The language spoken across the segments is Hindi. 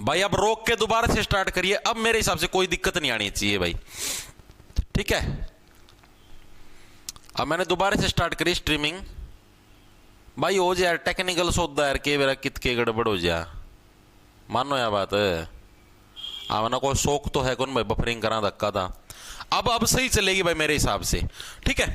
भाई अब रोक के दोबारा से स्टार्ट करिए। अब मेरे हिसाब से कोई दिक्कत नहीं आनी चाहिए भाई, ठीक है। अब मैंने दोबारा से स्टार्ट करी स्ट्रीमिंग। भाई हो जाए टेक्निकल सौदा यार, के मेरा कित के गड़बड़ हो जा, मानो यार बात है। आना कोई शौक तो है कौन भाई, बफरिंग करा धक्का था। अब सही चलेगी भाई मेरे हिसाब से, ठीक है।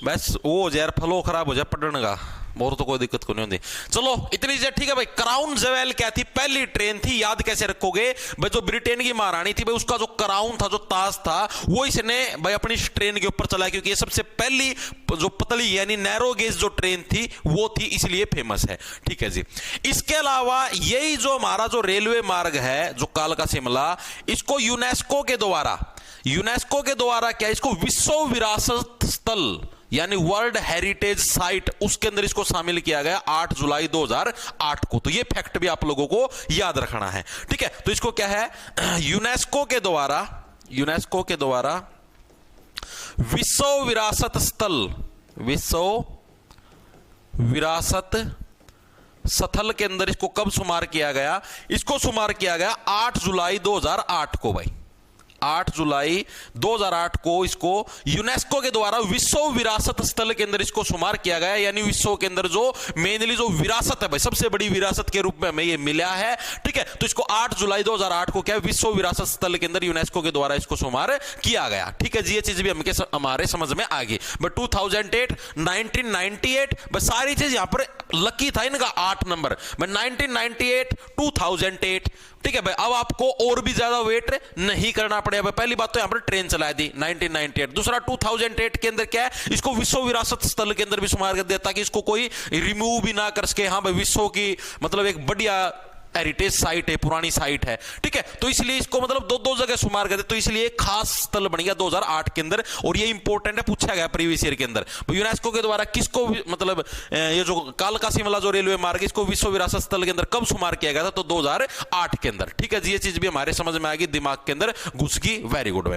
बस वो हो जाए यार, फ्लो खराब हो जाए पढ़ने का, और तो कोई दिक्कत को नहीं होती। चलो इतनी चीजें ठीक है भाई। क्राउन जेवेल क्या थी, पहली ट्रेन थी, याद कैसे रखोगे भाई, जो ब्रिटेन की महारानी थी भाई, उसका जो क्राउन था, जो ताज था, वो इसने भाई अपनी ट्रेन के ऊपर चलाया, क्योंकि ये सबसे पहली जो पतली यानी नैरो गेज जो ट्रेन थी वो थी, इसलिए फेमस है, ठीक है जी। इसके अलावा यही जो हमारा जो रेलवे मार्ग है, जो कालका शिमला, इसको यूनेस्को के द्वारा क्या, इसको विश्व विरासत स्थल यानी वर्ल्ड हेरिटेज साइट, उसके अंदर इसको शामिल किया गया 8 जुलाई 2008 को। तो ये फैक्ट भी आप लोगों को याद रखना है, ठीक है। तो इसको क्या है, यूनेस्को के द्वारा विश्व विरासत स्थल के अंदर इसको कब शुमार किया गया, इसको शुमार किया गया 8 जुलाई 2008 को भाई। 8 जुलाई 2008 को इसको यूनेस्को के द्वारा विश्व विरासत स्थल के अंदर इसको शुमार किया गया, यानी विश्व के अंदर जो मेनली जो विरासत है भाई, सबसे बड़ी विरासत के रूप में हमें ये मिला है, ठीक है। तो इसको 8 जुलाई 2008 को क्या है, विश्व विरासत स्थल के अंदर यूनेस्को के द्वारा इसको शुमार किया गया, ठीक है जी। ये चीज भी हमारे समझ में आ गई। बट 2008, 1998 बस सारी चीज यहां पर लकी था इनका 8 नंबर, 1998, 2008, ठीक है भाई। अब आपको और भी ज्यादा वेट नहीं करना पड़ेगा। पहली बात तो यहां पर ट्रेन चला दी 1998, दूसरा 2008 के अंदर क्या है, इसको विश्व विरासत स्थल के अंदर भी शुमार कर दिया, ताकि इसको कोई रिमूव भी ना कर सके। हाँ भाई, विश्व की मतलब एक बढ़िया हेरिटेज साइट है, पुरानी साइट है, ठीक है। तो इसलिए इसको मतलब दो जगह शुमार करते, तो इसलिए एक खास स्थल बन गया 2008 के अंदर, और ये इंपॉर्टेंट है, पूछा गया प्रीवियस ईयर के अंदर। यूनेस्को के द्वारा किसको मतलब ये जो कालका शिमला जो रेलवे मार्ग, इसको विश्व विरासत स्थल के अंदर कब शुमार किया गया था, तो 2008 के अंदर, ठीक है जी। ये चीज भी हमारे समझ में आ गई, दिमाग के अंदर घुस गई, वेरी गुड।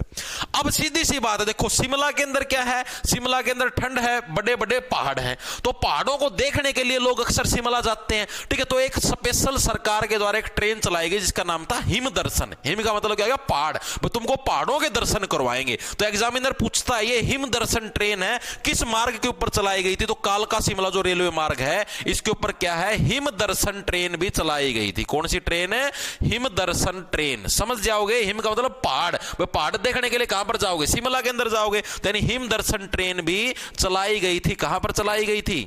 अब सीधी सी बात है, देखो शिमला के अंदर क्या है, शिमला के अंदर ठंड है, बड़े बड़े पहाड़ हैं, तो पहाड़ों को देखने के लिए लोग अक्सर शिमला जाते हैं, ठीक है। तो एक स्पेशल सरकार के द्वारा एक ट्रेन चलाई गई जिसका नाम था हिम दर्शन। हिम का मतलब क्या है, पहाड़, वो तुमको पहाड़ों के दर्शन करवाएंगे। तो एग्जामिनर पूछता है ये हिम दर्शन ट्रेन है किस मार्ग के ऊपर चलाई गई थी, तो कालका शिमला जो रेलवे मार्ग है इसके ऊपर क्या है, हिम दर्शन ट्रेन भी चलाई गई थी। कौन सी ट्रेन है, हिम दर्शन ट्रेन। समझ जाओगे, हिम का मतलब पहाड़, पहाड़ देखने के लिए कहां पर जाओगे, शिमला के अंदर जाओगे, तो यानी हिम दर्शन ट्रेन भी चलाई गई थी। कहां पर चलाई गई थी,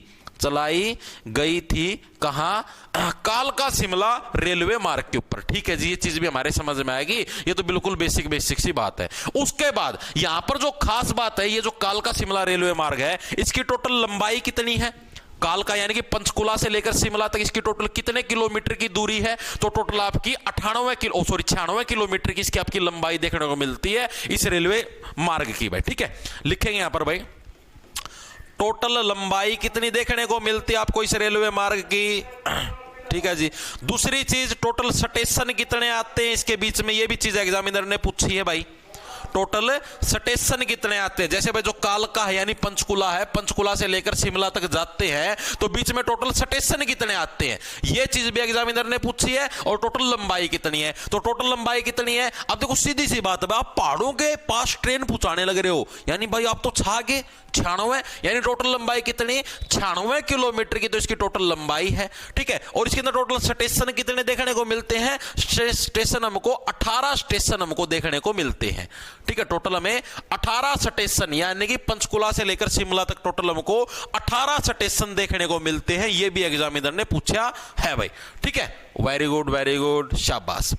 कहां, कालका शिमला रेलवे मार्ग के ऊपर, ठीक है जी। ये चीज भी हमारे समझ में आएगी, ये तो बिल्कुल बेसिक सी बात है। उसके बाद यहां पर जो खास बात है, ये जो कालका शिमला रेलवे मार्ग है, इसकी टोटल लंबाई कितनी है, कालका यानी कि पंचकुला से लेकर शिमला तक इसकी टोटल कितने किलोमीटर की दूरी है, तो टोटल आपकी 96 किलोमीटर की इसकी आपकी लंबाई देखने को मिलती है इस रेलवे मार्ग की भाई, ठीक है। लिखेंगे यहां पर भाई, टोटल लंबाई कितनी देखने को मिलती है आपको इस रेलवे मार्ग की, ठीक है जी। दूसरी चीज, टोटल स्टेशन कितने आते हैं इसके बीच में, ये भी चीज एग्जामिनर ने पूछी है भाई। टोटल स्टेशन कितने आते हैं, जैसे भाई जो कालका है यानी पंचकुला है, पंचकुला से लेकर शिमला तक जाते हैं, तो बीच में टोटल स्टेशन कितने आते हैं, ये चीज भी एग्जामिनर ने पूछी है। और टोटल लंबाई कितनी है, तो टोटल लंबाई कितनी है। अब देखो सीधी सी बात है, आप पहाड़ों के पास ट्रेन पहुंचाने लग रहे हो, यानी भाई आप तो छा गए 96, यानी टोटल लंबाई कितनी, 96 किलोमीटर की तो इसकी टोटल लंबाई है, ठीक है। और इसके अंदर टोटल स्टेशन कितने देखने को मिलते हैं, स्टेशन हमको 18 स्टेशन हमको देखने को मिलते हैं, ठीक है। टोटल हमें 18 स्टेशन यानी कि पंचकुला से लेकर शिमला तक टोटल हमको 18 स्टेशन देखने को मिलते हैं, ये भी एग्जामिनर ने पूछा है भाई, ठीक है। वेरी गुड, शाबाश।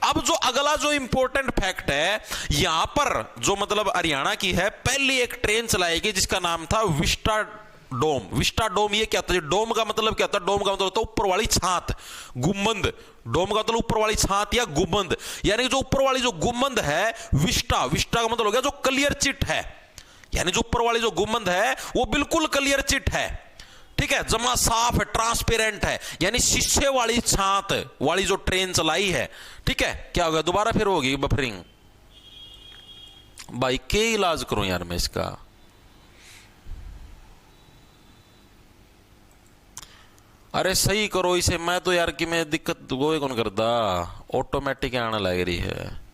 अब जो अगला जो इंपॉर्टेंट फैक्ट है, यहां पर जो मतलब हरियाणा की है, पहली एक ट्रेन चलाएगी जिसका नाम था विस्टा डोम। ये क्या था, डोम का मतलब क्या था, डोम का मतलब होता है ऊपर वाली छात, गुंबद। डोम का मतलब ऊपर वाली छात या गुंबद, यानी जो ऊपर वाली जो गुंबद है, विस्टा का मतलब हो गया जो क्लियर चिट है, यानी जो ऊपर वाली जो गुंबद है वो बिल्कुल क्लियर चिट है, ठीक है, जमा साफ है, ट्रांसपेरेंट है, यानी शीशे वाली छात वाली जो ट्रेन चलाई है, ठीक है। क्या हो गया, दोबारा फिर होगी बफरिंग भाई, क्या इलाज करूं यार मैं इसका। अरे सही करो इसे, मैं तो यार कि मैं दिक्कत वो कौन करता, ऑटोमेटिक आने लग रही है।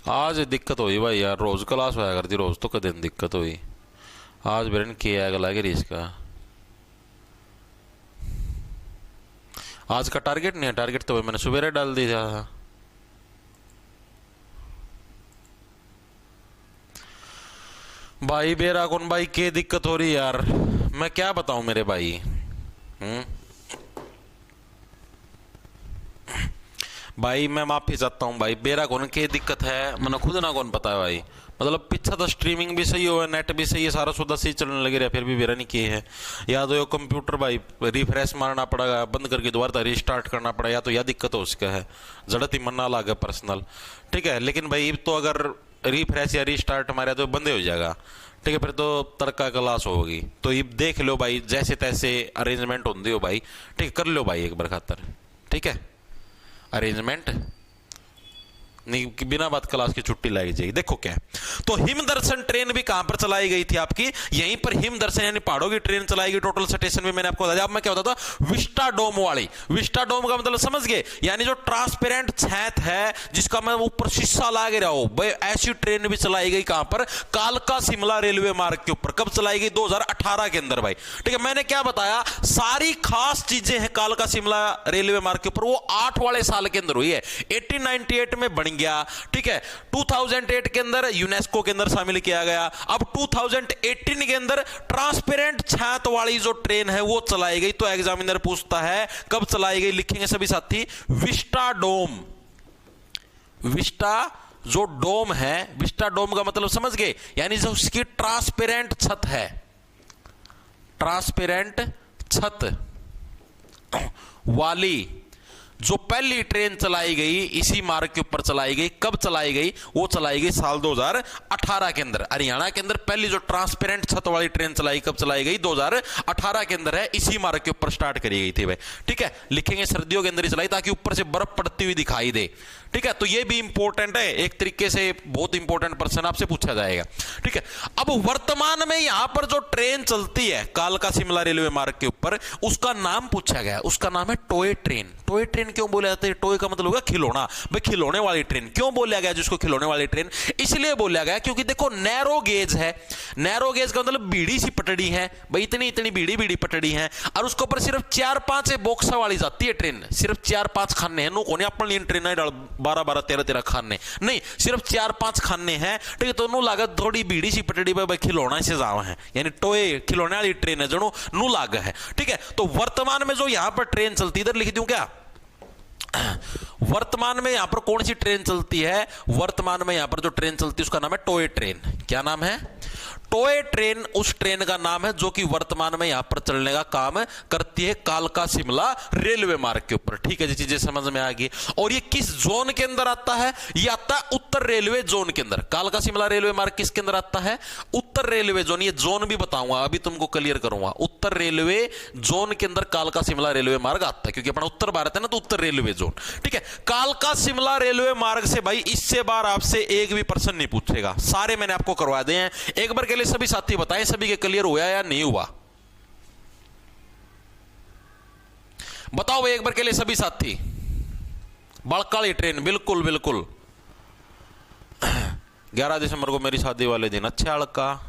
आज दिक्कत हुई भाई यार, रोज क्लास होया करती, रोज तो कदे दिक्कत हुई, आज बेरन किया है लग रही इसका। आज का टारगेट नहीं है, टारगेट तो मैंने सुबह डाल दिया था। भाई बेरा कौन भाई, क्या दिक्कत हो रही यार, मैं क्या बताऊं मेरे भाई। भाई मैं माफी चाहता हूँ भाई, बेरा कौन क्या दिक्कत है मैंने खुद ना कौन पता है भाई। मतलब पीछा तो स्ट्रीमिंग भी सही हो, नेट भी सही है, सारा सुधा सही चलने लगे रहा, फिर भी बेरा नहीं किए है। या तो ये कंप्यूटर भाई रिफ्रेश मारना पड़ेगा, बंद करके दोबारा रिस्टार्ट करना पड़ेगा, या तो यह दिक्कत हो उसका है, जड़त ही मन ना लागे पर्सनल। ठीक है, लेकिन भाई तो अगर रिफ्रेश या रिस्टार्ट मारे तो बंद हो जाएगा। ठीक है, फिर तो तड़का क्लास होगी, तो ये देख लो भाई, जैसे तैसे अरेंजमेंट होती हो भाई। ठीक है, कर लो भाई एक बार खातर। ठीक है, अरेंजमेंट नहीं, बिना बात क्लास की छुट्टी लाई जाएगी। देखो क्या है, तो हिम दर्शन ट्रेन भी कहां पर चलाई गई थी आपकी, यहीं पर हिम दर्शन यानी पहाड़ों की ट्रेन चलाई गई। टोटल स्टेशन में मैंने आपको बताया। अब मैं क्या बताता था, विस्टा डोम वाली। विस्टा डोम का मतलब समझ गए, यानी जो ट्रांसपेरेंट छत है जिसका मैं ऊपर शीशा ला के रहा हूं भाई, ऐसी ट्रेन भी चलाई गई कहां पर, कालका शिमला रेलवे मार्ग के ऊपर। कब चलाई गई, 2018 के अंदर भाई। ठीक है, मैंने क्या बताया, सारी खास चीजें हैं कालका शिमला रेलवे मार्ग के ऊपर, वो 8 वाले साल के अंदर हुई है। 1898 में बन गया। ठीक है, 2008 के अंदर यूनेस्को के अंदर शामिल किया गया। अब 2018 के अंदर ट्रांसपेरेंट छत वाली जो ट्रेन है वो चलाई गई। तो एग्जामिनर पूछता है कब चलाई गई, लिखेंगे सभी साथी, विस्टा डोम। विस्टा जो डोम है, विस्टा डोम का मतलब समझ गए, यानी जो उसकी ट्रांसपेरेंट छत है, ट्रांसपेरेंट छत वाली जो पहली ट्रेन चलाई गई इसी मार्ग के ऊपर चलाई गई। कब चलाई गई, वो चलाई गई साल 2018 के अंदर। हरियाणा के अंदर पहली जो ट्रांसपेरेंट छत वाली ट्रेन चलाई, कब चलाई गई, 2018 के अंदर है, इसी मार्ग के ऊपर स्टार्ट करी गई थी भाई। ठीक है, लिखेंगे सर्दियों के अंदर ही चलाई ताकि ऊपर से बर्फ पड़ती हुई दिखाई दे। ठीक है, तो ये भी इंपॉर्टेंट है, एक तरीके से बहुत इंपॉर्टेंट प्रश्न आपसे पूछा जाएगा। ठीक है, अब वर्तमान में यहां पर जो ट्रेन चलती है कालका शिमला रेलवे मार्ग के ऊपर, उसका नाम पूछा गया, उसका नाम है टॉय ट्रेन। टॉय ट्रेन क्यों बोला जाता है, टॉय का मतलब होगा खिलौना, भाई खिलौने वाली ट्रेन। क्यों बोला गया जिसको खिलौने वाली ट्रेन, इसलिए बोला गया क्योंकि देखो नैरो गेज है। नैरो गेज का मतलब बीड़ी सी पटड़ी है भाई, इतनी इतनी बीड़ी बीड़ी पटड़ी है, और उसके ऊपर सिर्फ 4-5 बॉक्सा वाली जाती है ट्रेन, सिर्फ 4-5 खाने हैं। नो कोने अपन ट्रेन 12-12 13-13 खाने नहीं, सिर्फ 4-5 खाने हैं। ठीक है, तो नु लागत थोड़ी बीड़ी सी पटड़ी पे भाई खिलौना से जावा है, यानी टॉय खिलौने वाली ट्रेन है जो नु लाग है। ठीक है, तो वर्तमान में जो यहां पर ट्रेन चलती, इधर लिख दूं क्या, वर्तमान में यहां पर कौन सी ट्रेन चलती है, वर्तमान में यहां पर जो ट्रेन चलती है उसका नाम है टॉय ट्रेन। क्या नाम है, टॉय ट्रेन उस ट्रेन का नाम है जो कि वर्तमान में यहां पर चलने का काम करती है कालका शिमला रेलवे मार्ग के ऊपर। ठीक है जी, चीजें समझ में आ गई। और ये किस जोन के अंदर आता है, ये आता है उत्तर रेलवे जोन के अंदर। कालका शिमला रेलवे मार्ग किसके अंदर आता है, उत्तर रेलवे जोन। ये जोन भी बताऊंगा, अभी तुमको क्लियर करूंगा। उत्तर रेलवे जोन के अंदर कालका शिमला रेलवे मार्ग आता है, क्योंकि अपना उत्तर भारत है ना, तो उत्तर रेलवे जोन। ठीक है, कालका शिमला रेलवे मार्ग से भाई इससे बार आपसे एक भी प्रश्न नहीं पूछेगा, सारे मैंने आपको करवा दिए हैं। एक बार के लिए सभी साथी बताएं, सभी के क्लियर हुआ या नहीं हुआ, बताओ भाई एक बार के लिए सभी साथी। बड़काली ट्रेन, बिल्कुल बिल्कुल 11 दिसंबर को मेरी शादी वाले दिन। अच्छा, अलका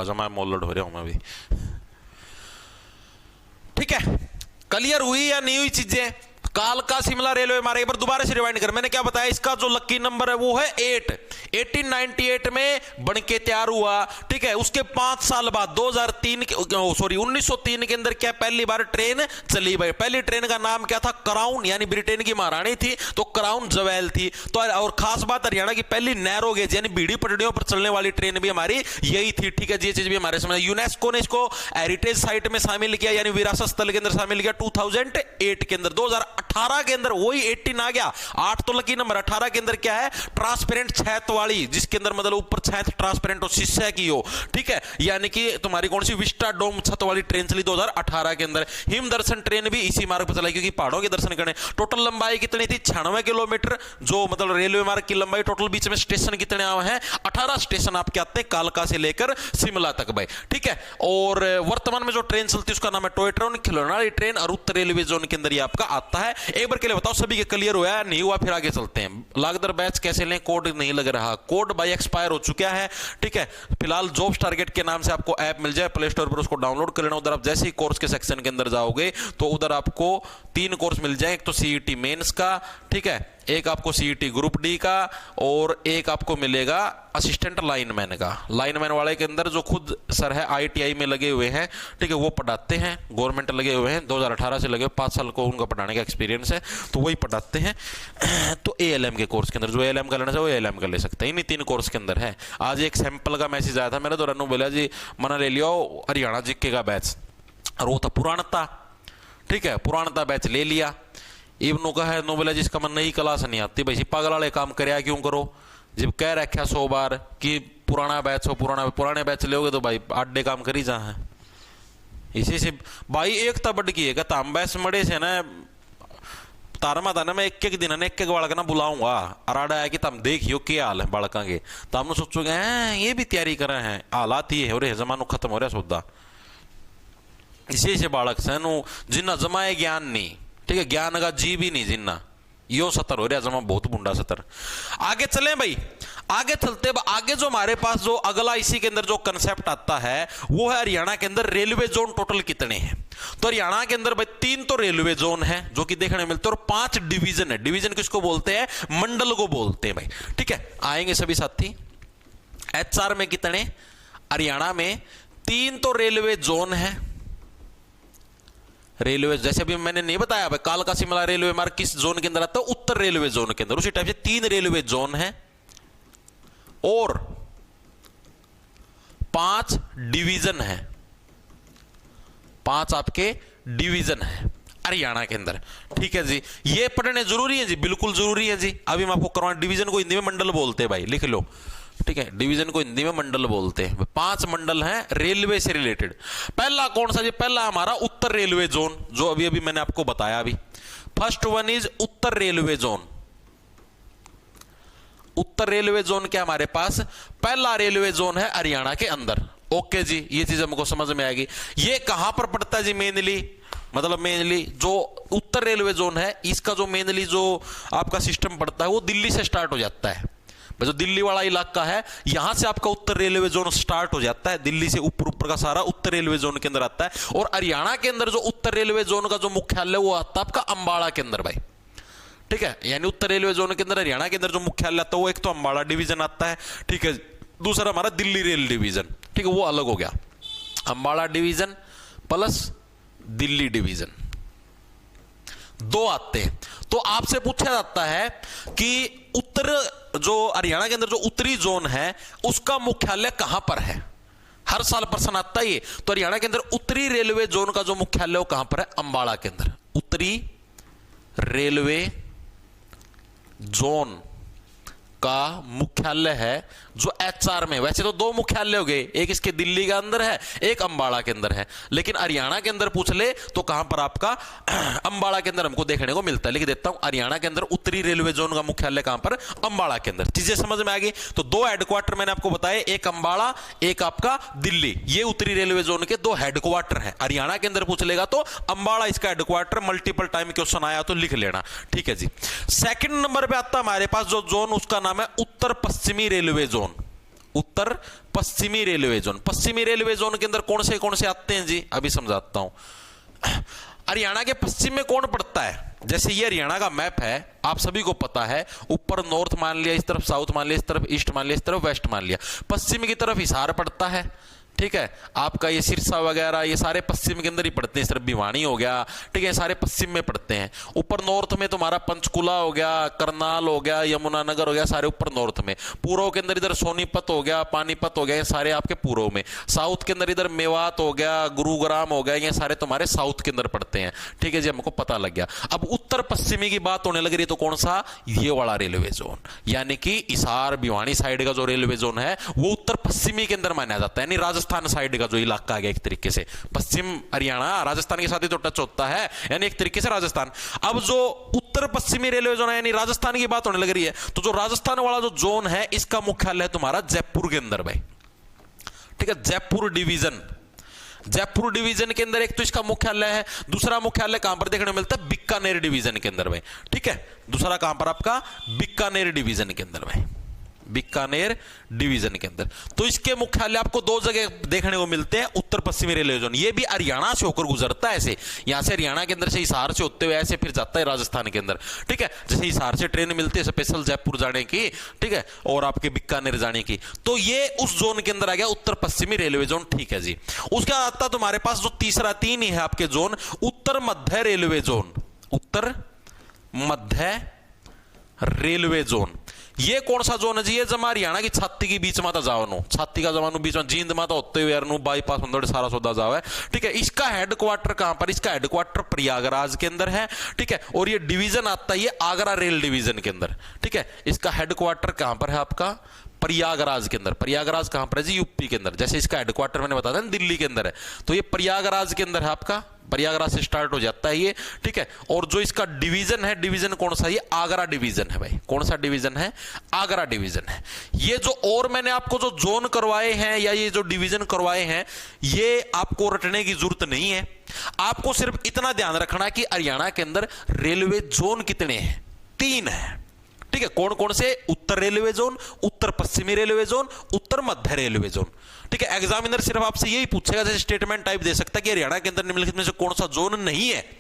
जमा मोलड हो रहा हूं मैं भी। ठीक है, क्लियर हुई या नहीं हुई चीजें, कालका शिमला रेलवे मार्ग। एक बार दोबारा से रिवाइंड कर, मैंने क्या बताया, इसका जो लकी नंबर है वो है 8। 1898 में बन के तैयार हुआ। ठीक है, उसके 5 साल बाद 1903 के अंदर क्या पहली बार ट्रेन चली भाई। पहली ट्रेन का नाम क्या था, क्राउन, यानी ब्रिटेन की महारानी थी तो क्राउन जवेल थी। तो और खास बात, हरियाणा की पहली नैरो गेज यानी बीड़ी पटड़ियों पर चलने वाली ट्रेन भी हमारी यही थी। ठीक है, ये चीज भी हमारे समझ। यूनेस्को ने इसको हेरिटेज साइट में शामिल किया, यानी विरासत स्थल के अंदर शामिल किया 2008 के अंदर। 2018 18 के अंदर वही 18 आ गया, 8 तो लकी नंबर, 18 के अंदर क्या है, ट्रांसपेरेंट छत वाली, जिसके अंदर मतलब ऊपर छत ट्रांसपेरेंट हो, शीशे की हो, ठीक है, यानी कि तुम्हारी कौन सी विस्टा डोम छत वाली ट्रेन चली 2018 के अंदर। हिम दर्शन ट्रेन भी इसी मार्ग पर चलाई, क्योंकि पहाड़ों के दर्शन करने। टोटल लंबाई कितनी थी, 96 किलोमीटर, जो मतलब रेलवे मार्ग की लंबाई। टोटल बीच में स्टेशन कितने हैं, 18 स्टेशन आपके आते हैं कालका से लेकर शिमला तक भाई, ठीक है। और वर्तमान में जो ट्रेन चलती है उसका नाम है टॉय ट्रेन, खिलौना वाली ट्रेन, और उत्तर रेलवे जोन के अंदर ये आपका आता है। एक बार के लिए बताओ सभी के क्लियर हुआ है, नहीं हुआ फिर आगे चलते हैं। लागदर बैच कैसे लें, कोड नहीं लग रहा, कोड बाय एक्सपायर हो चुका है, ठीक है। फिलहाल जॉब्स टारगेट के नाम से आपको ऐप मिल जाए प्ले स्टोर पर, उसको डाउनलोड कर लेना। उधर आप जैसे ही कोर्स के सेक्शन के अंदर जाओगे तो उधर आपको 3 कोर्स मिल जाए, एक तो सीईटी मेंस का, ठीक है, एक आपको सीईटी ग्रुप डी का, और एक आपको मिलेगा असिस्टेंट लाइनमैन का। लाइनमैन वाले के अंदर जो खुद सर है आईटीआई में लगे हुए हैं, ठीक है, वो पढ़ाते हैं, गवर्नमेंट लगे हुए हैं, 2018 से लगे, 5 साल को उनका पढ़ाने का एक्सपीरियंस है, तो वही पढ़ाते हैं। तो एएलएम के कोर्स के अंदर जो एएलएम का लेना चाहिए वो एएलएम का ले सकते हैं, इन्हीं 3 कोर्स के अंदर है। आज एक सैंपल का मैसेज आया था मेरा, तो रनु बोला जी मना ले लियो हरियाणा जीके का बैच, और वो था पुरानता, ठीक है, पुरानता बैच ले लिया। इब्नू का है, नो बोला जिसका मन नई क्लास नहीं आती भाई, पागल वाले काम करया क्यों करो, जब कह रखा 100 बार कि पुराना बैच हो, पुराने बैच लोगे तो भाई आडे काम करी जा है। इसी से भाई एक तबड़ की है कहता हम बैच मड़े से ना तारमा था ना, मैं एक दिन ने एक बालक ना बुलाऊंगा, अराडा है कि तुम देखियो क्या हाल है बालका के, तो हमने सोचोगे हैं ये भी तैयारी कर रहे हैं, हालात ये हो रहे जमानो खत्म हो रहा सौदा। इसी से बालक से जिन्ना जमाए ज्ञान नहीं, ठीक है, ज्ञान का जी भी नहीं जिन्ना, यो सतर हो रहा जमा बहुत बुंडा सतर। आगे चले भाई, आगे चलते आगे जो हमारे पास जो अगला इसी के अंदर जो कंसेप्ट आता है वो है हरियाणा के अंदर रेलवे जोन टोटल कितने हैं। तो हरियाणा के अंदर भाई 3 तो रेलवे जोन है जो कि देखने मिलते हैं, और 5 डिवीजन है। डिवीजन किसको बोलते हैं, मंडल को बोलते हैं भाई, ठीक है। आएंगे सभी साथी। एचआर में कितने, हरियाणा में 3 तो रेलवे जोन है। रेलवे जैसे अभी मैंने नहीं बताया भाई, कालका शिमला रेलवे मार्ग किस जोन के अंदर आता है, उत्तर रेलवे जोन के अंदर। उसी टाइप से 3 रेलवे जोन है और 5 डिवीजन है, 5 आपके डिवीजन है हरियाणा के अंदर, ठीक है जी। ये पढ़ने जरूरी है जी, बिल्कुल जरूरी है जी। अभी मैं आपको करवाऊं, डिवीजन को हिंदी में मंडल बोलते हैं भाई, लिख लो, ठीक है, डिवीजन को हिंदी में मंडल बोलते हैं। 5 मंडल हैं रेलवे से रिलेटेड। पहला कौन सा जी, पहला हमारा उत्तर रेलवे जोन, जो अभी अभी मैंने आपको बताया अभी। First one is Uttar railway zone. Uttar railway zone क्या हमारे पास पहला रेलवे जोन है हरियाणा के अंदर। ओके जी, ये चीज हमको समझ में आएगी। ये कहां पर पड़ता है जी, मेनली मतलब मेनली जो उत्तर रेलवे जोन है इसका जो मेनली जो आपका सिस्टम पड़ता है वो दिल्ली से स्टार्ट हो जाता है। जो दिल्ली वाला इलाका है यहां से आपका उत्तर रेलवे जोन स्टार्ट हो जाता है, दिल्ली से ऊपर ऊपर का सारा उत्तर रेलवे जोन के अंदर आता है। और हरियाणा के अंदर जो उत्तर रेलवे जोन का जो मुख्यालय वो आता है आपका अंबाला के अंदर भाई, ठीक है। यानी उत्तर रेलवे जोन के अंदर हरियाणा के अंदर जो मुख्यालय आता है वो एक तो अंबाला डिवीजन आता है, ठीक है। दूसरा हमारा दिल्ली रेल डिवीजन, ठीक है, वो अलग हो गया। Ambala division plus Delhi division 2 आते हैं। तो आपसे पूछा जाता है कि उत्तर जो हरियाणा के अंदर जो उत्तरी जोन है उसका मुख्यालय कहां पर है, हर साल प्रश्न आता है ये। तो हरियाणा के अंदर उत्तरी रेलवे जोन का जो मुख्यालय वो कहां पर है, अंबाला के अंदर। उत्तरी रेलवे जोन का मुख्यालय है जो एचआर में, वैसे तो 2 मुख्यालय हो गए, एक इसके दिल्ली के अंदर है, एक अंबाला के अंदर है, लेकिन हरियाणा के अंदर पूछ ले तो कहां पर आपका अंबाला के अंदर हमको देखने को मिलता है। लिख देता हूं, हरियाणा के अंदर उत्तरी रेलवे जोन का मुख्यालय कहां पर, अंबाला के अंदर। चीजें समझ में आ गई। तो 2 हेडक्वार्टर मैंने आपको बताया, एक अंबाला एक आपका दिल्ली, ये उत्तरी रेलवे जोन के 2 हेडक्वार्टर है। हरियाणा के अंदर पूछ लेगा तो अंबाला इसका हेडक्वार्टर, मल्टीपल टाइम क्वेश्चन आया तो लिख लेना, ठीक है जी। सेकंड नंबर पे आता हमारे पास जो जोन, उसका नाम है उत्तर पश्चिमी रेलवे जोन। उत्तर पश्चिमी रेलवे जोन। पश्चिमी रेलवे जोन के अंदर कौन से आते हैं जी, अभी समझाता हूं। हरियाणा के पश्चिम में कौन पड़ता है, जैसे ये हरियाणा का मैप है आप सभी को पता है, ऊपर नॉर्थ मान लिया, इस तरफ साउथ मान लिया, इस तरफ ईस्ट मान लिया, इस तरफ वेस्ट मान लिया। पश्चिम की तरफ हिसार पड़ता है, ठीक है, आपका ये सिरसा वगैरह ये सारे पश्चिम के अंदर ही पड़ते हैं, सिर्फ भिवानी हो गया, ठीक है, सारे पश्चिम में पड़ते हैं। ऊपर नॉर्थ में तुम्हारा पंचकुला हो गया, करनाल हो गया, यमुनानगर हो गया, सारे ऊपर नॉर्थ में। पूर्व के अंदर इधर सोनीपत हो गया, पानीपत हो गया, ये सारे आपके पूर्व में। साउथ के अंदर इधर मेवात हो गया, गुरुग्राम हो गया, ये सारे तुम्हारे साउथ के अंदर पड़ते हैं। ठीक है जी, हमको पता लग गया। अब उत्तर पश्चिमी की बात होने लग रही, तो कौन सा? ये वाला रेलवे जोन, यानी कि हिसार भिवानी साइड का जो रेलवे जोन है वो उत्तर पश्चिमी के अंदर माना जाता है, यानी राजस्थान साइड का जो इलाका आ गया एक तरीके से। पश्चिम हरियाणा राजस्थान के साथ ही तो टच होता है, यानी एक तरीके से राजस्थान। अब जो उत्तर पश्चिमी रेलवे जोन है, यानी राजस्थान की बात होने लग रही है, तो जो राजस्थान वाला जो जोन है इसका मुख्यालय है तुम्हारा जयपुर के अंदर भाई। ठीक है, जयपुर डिवीजन, जयपुर डिवीजन के अंदर एक तो इसका मुख्यालय है, दूसरा मुख्यालय कहां पर देखने को मिलता है? बीकानेर डिवीजन के अंदर भाई। ठीक है, दूसरा कहां पर आपका? बीकानेर डिवीजन के अंदर भाई, बीकानेर डिवीजन के अंदर। तो इसके मुख्यालय आपको दो जगह देखने को मिलते हैं उत्तर पश्चिमी रेलवे जोन। ये भी हरियाणा से होकर गुजरता है, ऐसे यहां से हरियाणा के अंदर से हिसार से होते हुए ऐसे फिर जाता है राजस्थान के अंदर। ठीक है, जैसे हिसार से ट्रेन मिलती है स्पेशल जयपुर जाने की, ठीक है, और आपके बीकानेर जाने की, तो ये उस जोन के अंदर आ गया उत्तर पश्चिमी रेलवे जोन। ठीक है जी, उसके बाद आता तुम्हारे पास जो तीसरा, तीन ही है आपके जोन, उत्तर मध्य रेलवे जोन। उत्तर मध्य रेलवे जोन, ये कौन सा जोन है जी? ये जमा हरियाणा की छाती के बीच में था जाओ, छाती का जमानो बीच में जींद माता होते हुए यार बाईपास मंदोड़ सारा सौदा जाओ है। ठीक है, इसका हेडक्वार्टर कहां पर? इसका हेडक्वार्टर प्रयागराज के अंदर है। ठीक है, और ये डिवीजन आता है ये आगरा रेल डिवीजन के अंदर। ठीक है, इसका हेडक्वार्टर कहां पर है आपका? प्रयागराज के अंदर। प्रयागराज कहां पर है जी? यूपी के अंदर। जैसे इसका हेडक्वार्टर मैंने बताया था दिल्ली के अंदर है, तो ये प्रयागराज के अंदर है आपका, प्रयागराज से स्टार्ट हो जाता है ये। ठीक है, और जो इसका डिवीजन है, डिवीजन कौन सा? ये आगरा डिवीजन है भाई। कौन सा डिवीजन है? आगरा डिवीजन है। ये जो और मैंने आपको जो जोन करवाए हैं या ये जो डिवीजन करवाए हैं, ये आपको रटने की जरूरत नहीं है। आपको सिर्फ इतना ध्यान रखना कि हरियाणा के अंदर रेलवे जोन कितने हैं? 3 है। ठीक है, कौन कौन से? उत्तर रेलवे जोन, उत्तर पश्चिमी रेलवे जोन, उत्तर मध्य रेलवे जोन। ठीक है, एग्जामिनर सिर्फ आपसे यही पूछेगा, जैसे स्टेटमेंट टाइप दे सकता है कि हरियाणा के अंदर निम्नलिखित में से कौन सा जोन नहीं है,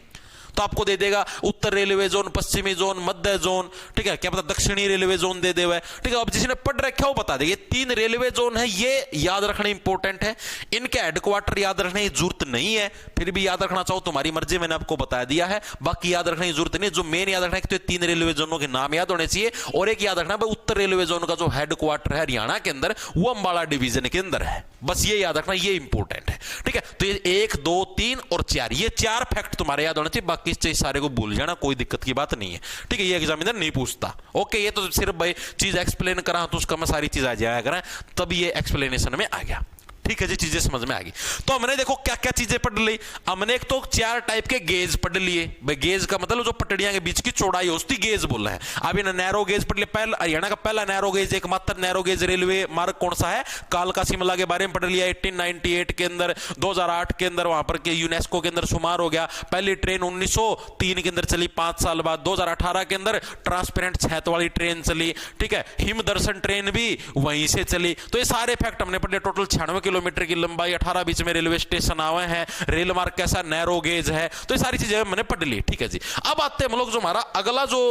तो आपको दे देगा उत्तर रेलवे जोन, पश्चिमी जोन, मध्य जोन। ठीक है, क्या पता दक्षिणी रेलवे जोन दे दे। ठीक है, अब जिसने पढ़ रखा वो बता दे। ये 3 रेलवे जोन है, ये याद रखना इंपॉर्टेंट है। इनके हेडक्वार्टर याद रखने की जरूरत नहीं है, फिर भी याद रखना चाहो तुम्हारी मर्जी, मैंने आपको बता दिया है। बाकी याद रखने की जरूरत नहीं। जो मेन याद रखना है तो 3 रेलवे जोनों के नाम याद होने चाहिए, और एक याद रखना उत्तर रेलवे जोन का जो हेडक्वार्टर है हरियाणा के अंदर वो अंबाला डिवीजन के अंदर है। बस ये याद रखना, ये इंपॉर्टेंट है। ठीक है, तो ये 1, 2, 3 और 4, ये 4 फैक्ट तुम्हारे याद होने चाहिए। बाकी सारे को भूल जाना, कोई दिक्कत की बात नहीं है। ठीक है, ये एग्जामिनर नहीं पूछता। ओके, ये तो सिर्फ भाई चीज एक्सप्लेन करा तो उसका मैं सारी चीज आ जाया करा, तब ये एक्सप्लेनेशन में आ गया। ठीक है जी, चीजें समझ में आ गई। तो हमने देखो क्या क्या चीजें पढ़ ली। हमने एक तो 4 टाइप के गेज पढ़ लिए भाई। गेज का मतलब जो पटड़ियां के बीच की चौड़ाई होती गेज बोल रहे हैं। अब इन नैरो गेज पढ़ लिया। पहला हरियाणा का पहला नैरो गेज, एकमात्र नैरो गेज रेलवे मार्ग कौन सा है? कालका शिमला के बारे में पढ़ लिया। 1898 के अंदर, 2008 के अंदर वहां पर के यूनेस्को के अंदर शुमार हो गया। पहली ट्रेन 1903 के अंदर चली, 5 साल बाद 2018 के अंदर ट्रांसपेरेंट छत वाली ट्रेन चली। ठीक है, हिम दर्शन ट्रेन भी वहीं से चली। तो ये सारे फैक्ट हमने पढ़े। टोटल 96 किलोमीटर की लंबाई, 18 बीच में रेलवे स्टेशन आवे हैं, रेल मार्ग कैसा नैरो गेज है, तो ये सारी चीजें मैंने पढ़ ली। ठीक है जी, अब आते हैं हम लोग जो हमारा अगला जो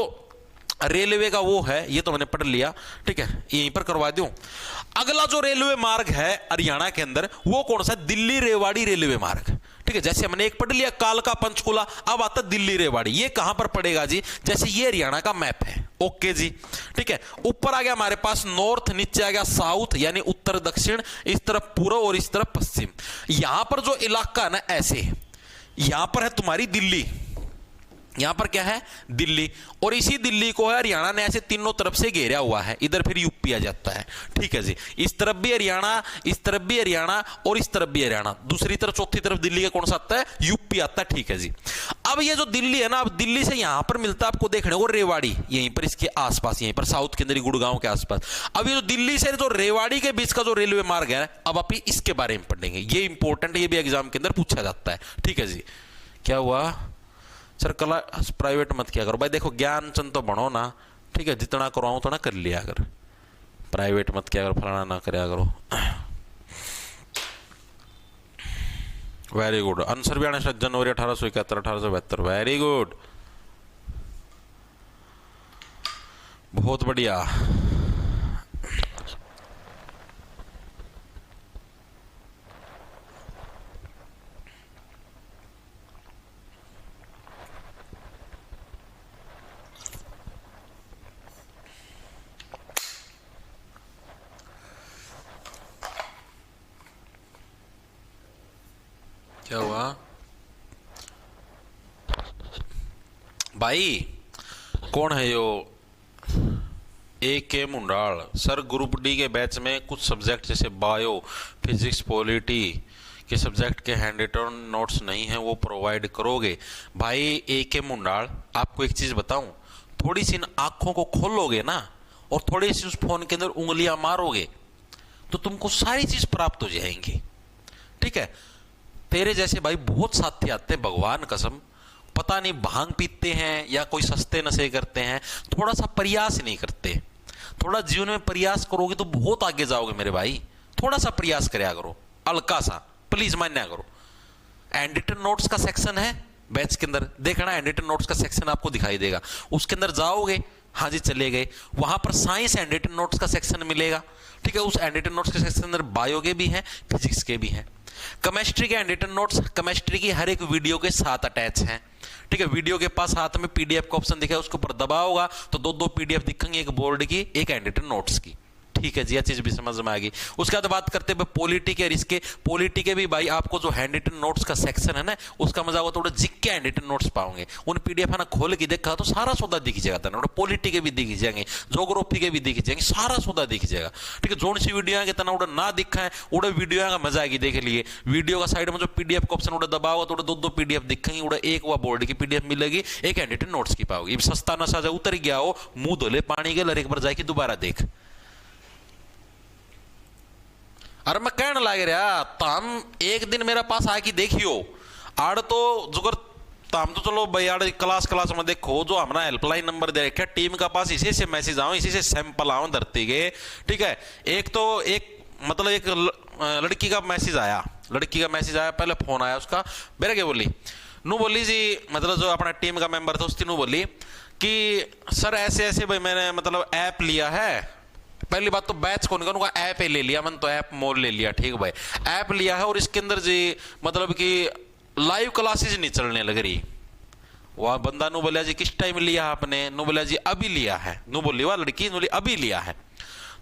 रेलवे का वो है, ये तो मैंने पढ़ लिया। ठीक है, यहीं पर करवा दूं। अगला जो रेलवे मार्ग है हरियाणा के अंदर वो कौन सा? दिल्ली रेवाड़ी रेलवे मार्ग। ठीक है, जैसे हमने एक पढ़ लिया कालका पंचकुला, अब आता दिल्ली रेवाड़ी। ये कहां पर पड़ेगा जी? जैसे ये हरियाणा का मैप है। ओके जी, ठीक है, ऊपर आ गया हमारे पास नॉर्थ, नीचे आ गया साउथ, यानी उत्तर दक्षिण, इस तरफ पूर्व और इस तरफ पश्चिम। यहां पर जो इलाका है ना, ऐसे यहां पर है तुम्हारी दिल्ली, यहां पर क्या है? दिल्ली। और इसी दिल्ली को है हरियाणा ने ऐसे तीनों तरफ से घेरा हुआ है। इधर फिर यूपी आ जाता है। ठीक है जी, इस तरफ भी हरियाणा, इस तरफ भी हरियाणा और इस तरफ भी हरियाणा। दूसरी तरफ, चौथी तरफ दिल्ली का कौन सा आता है? यूपी आता है। ठीक है जी, अब ये जो दिल्ली है ना, अब दिल्ली से यहां पर मिलता है आपको देखने को रेवाड़ी, यहीं पर इसके आसपास, यहीं पर साउथ के अंदर गुड़गांव के आसपास। अब ये जो दिल्ली से जो रेवाड़ी के बीच का जो रेलवे मार्ग है, अब आप इसके बारे में पढ़ेंगे। ये इंपॉर्टेंट है, ये भी एग्जाम के अंदर पूछा जाता है। ठीक है जी, क्या हुआ सर? कला प्राइवेट मत किया करो भाई। देखो ज्ञानचंद तो बनो ना, ठीक है, जितना करवाऊं तो ना कर लिया अगर, प्राइवेट मत किया करो, फलाना ना कराया करो। Very good. आंसर भी आने शायद जनवरी 1871, 1872। वेरी गुड, बहुत बढ़िया। क्या हुआ भाई? कौन है यो? AK मुंडाल सर, ग्रुप डी के बैच में कुछ सब्जेक्ट जैसे बायो, फिजिक्स, पॉलिटी के सब्जेक्ट के हैंड रिटन नोट्स नहीं है, वो प्रोवाइड करोगे? भाई AK मुंडाल, आपको एक चीज बताऊं, थोड़ी सी इन आंखों को खोलोगे ना और थोड़ी सी उस फोन के अंदर उंगलियां मारोगे तो तुमको सारी चीज प्राप्त हो जाएंगी। ठीक है, तेरे जैसे भाई बहुत साथी आते हैं, भगवान कसम, पता नहीं भांग पीते हैं या कोई सस्ते नशे करते हैं, थोड़ा सा प्रयास नहीं करते। थोड़ा जीवन में प्रयास करोगे तो बहुत आगे जाओगे मेरे भाई। थोड़ा सा प्रयास करया करो, हल्का सा, प्लीज मान्या करो। हैंड रिटन नोट्स का सेक्शन है बैच के अंदर, देखना हैंड रिटन नोट्स का सेक्शन आपको दिखाई देगा, उसके अंदर जाओगे, हाँ जी चले गए, वहां पर साइंस हैंड रिटन नोट्स का सेक्शन मिलेगा। ठीक है, उस हैंड रिटन नोट्स के सेक्शन अंदर बायो के भी हैं, फिजिक्स के भी हैं। केमिस्ट्री के हैंड रिटन नोट्स केमिस्ट्री की हर एक वीडियो के साथ अटैच हैं। ठीक है, वीडियो के पास हाथ में PDF का ऑप्शन दिखा है, उसके ऊपर दबाओगा तो दो PDF दिखेंगे, एक बोर्ड की, एक हैंड रिटन नोट्स की। ठीक है जी, यह चीज भी समझ में आ गई। उसके बाद बात करते हैं पॉलिटी के और इसके। पॉलिटी के भी भाई आपको जो हैंड रिटन नोट्स का सेक्शन है ना, उसका मजा होगा, थोड़ा जिक के हैंड रिटन नोट्स पाओगे। उन PDF है ना खोल के देखा तो सारा सौदा दिख जाएगा ना, पॉलिटी के भी दिख जाएंगे, जोग्राफी के भी दिख जाएंगे, सारा सौदा दिख जाएगा। ठीक है, जोन सी वीडियो के तना उड़ा ना दिखा है, उड़ा वीडियो का मजा आएगी। देख लिए वीडियो का साइड में जो PDF का ऑप्शन उड़ा दबाओगा तो दो PDF दिखेंगे, उड़ा एक वह बोर्ड की PDF मिलेगी, एक हैंड रिटन नोट्स की पाओगी। सस्ता नशा जो उतर गया हो, मुंह धोले पानी के लर एक बार जाके दोबारा देख। अरे मैं कहने लग रहा ताम एक दिन मेरे पास आके देखियो आड़ तो जुगर ताम तो चलो भाई आड़ क्लास में देखो जो हमारा हेल्पलाइन नंबर दे रखा टीम का पास, इसी से मैसेज आओ, इसी से सैंपल आओ धरती के। ठीक है, एक मतलब एक लड़की का मैसेज आया, पहले फोन आया उसका, मेरा क्या बोली नू बोली जी, मतलब जो अपना टीम का मेंबर था उसकी नू बोली कि सर ऐसे ऐसे भाई मैंने मतलब ऐप लिया है। पहली बात तो बैच कौन करूंगा, ऐप ही ले लिया, मैंने तो ऐप मोल ले लिया। ठीक भाई, ऐप लिया है और इसके अंदर जी मतलब कि लाइव क्लासेज नहीं चलने लग रही। वह बंदा नु बोलिया जी किस टाइम लिया आपने? नु बोलिया जी अभी लिया है। नु बोली वह लड़की नु बोली अभी लिया है।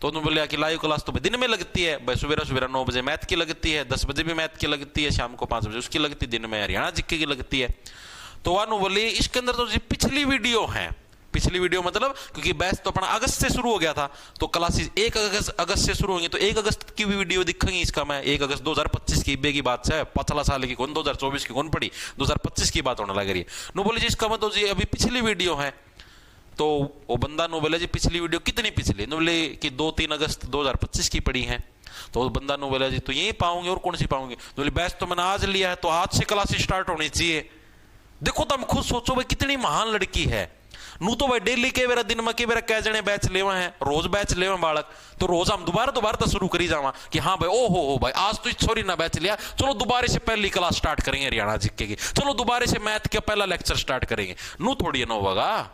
तो नु बोलिया कि लाइव क्लास तो दिन में लगती है भाई, सवेरा 9 बजे मैथ की लगती है, 10 बजे भी मैथ की लगती है, शाम को 5 बजे उसकी लगती है, दिन में हरियाणा जीके की लगती है। तो वह नु बोली इसके अंदर तो जी पिछली वीडियो है, पिछली वीडियो मतलब क्योंकि बैच तो अपना अगस्त से शुरू हो गया था, तो क्लासेस 1 अगस्त से शुरू होंगी, तो 1 अगस्त की भी वीडियो दिखेंगी। इसका मैं 1 अगस्त 2025 की बे की बात है, 15 साल की कौन 2024 की कौन पड़ी, 2025 की बात होने लग रही है। नो बोले जी इसका मतलब जी अभी पिछली वीडियो है। तो वो बंदा नो बोले जी पिछली वीडियो कितनी पिछली? नो बोले कि 2-3 अगस्त 2025 की पड़ी है। तो बंदा नो बोला जी तो यही पाऊंगे और कौन सी पाऊंगे? तो बोले बैच तो मैंने आज लिया है, तो आज से क्लासेस स्टार्ट होनी चाहिए। देखो तुम खुद सोचो भाई कितनी महान लड़की है। नू तो भाई डेली के बेरा दिन में के बेरा कह जने बैच लेवा है, रोज बैच लेवा बालक, तो रोज हम दोबारा तो शुरू करी जावा कि हाँ भाई ओ हो भाई आज तो छोरी ना बैच लिया, चलो दोबारा से पहली क्लास स्टार्ट करेंगे हरियाणा जीके की, चलो दोबारा से मैथ का पहला लेक्चर स्टार्ट करेंगे। नू थोड़ी ना होगा,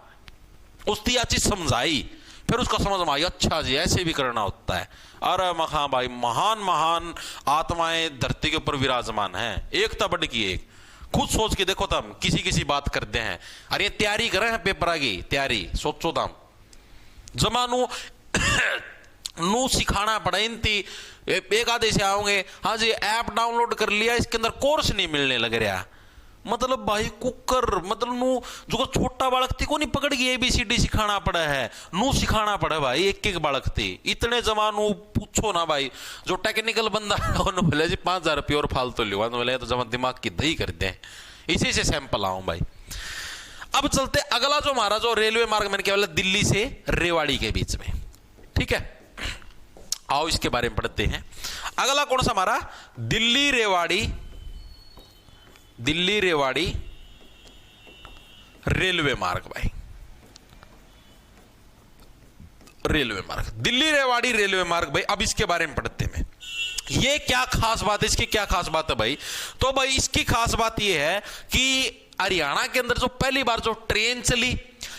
उसकी चीज समझाई, फिर उसका समझ में आई अच्छा जी ऐसे भी करना होता है। अरे हाँ भाई महान महान आत्माएं धरती के ऊपर विराजमान है, एकता बढ़ की एक। खुद सोच के देखो तुम किसी बात करते हैं, अरे तैयारी कर रहे हैं पेपर की तैयारी, सोचो तुम जमानू नू सिखाना पड़ा इनती। एक आधे से आओगे हाँ जी ऐप डाउनलोड कर लिया, इसके अंदर कोर्स नहीं मिलने लग रहा, मतलब भाई कुकर मतलब नू जो छोटा बालक थी को नहीं पकड़ गई ABCD सिखाना पड़ा है, नू सिखाना पड़ा भाई एक बालक थी इतने जमानू पूछो ना भाई। जो टेक्निकल बंदा उन्होंने बोले जी 5000 रुपये और फालतू लिया, बोले तो जमा दिमाग की दही कर दे, इसी से सैंपल आऊं भाई। अब चलते अगला जो हमारा जो रेलवे मार्ग मैंने क्या बोला दिल्ली से रेवाड़ी के बीच में, ठीक है आओ इसके बारे में पढ़ते हैं। अगला कौन सा हमारा दिल्ली रेवाड़ी रेलवे मार्ग भाई, रेलवे मार्ग दिल्ली रेवाड़ी रेलवे मार्ग भाई। अब इसके बारे में पढ़ते हैं, ये क्या खास बात है, इसकी क्या खास बात है भाई? तो भाई इसकी खास बात ये है कि हरियाणा के अंदर जो पहली बार जो ट्रेन चली,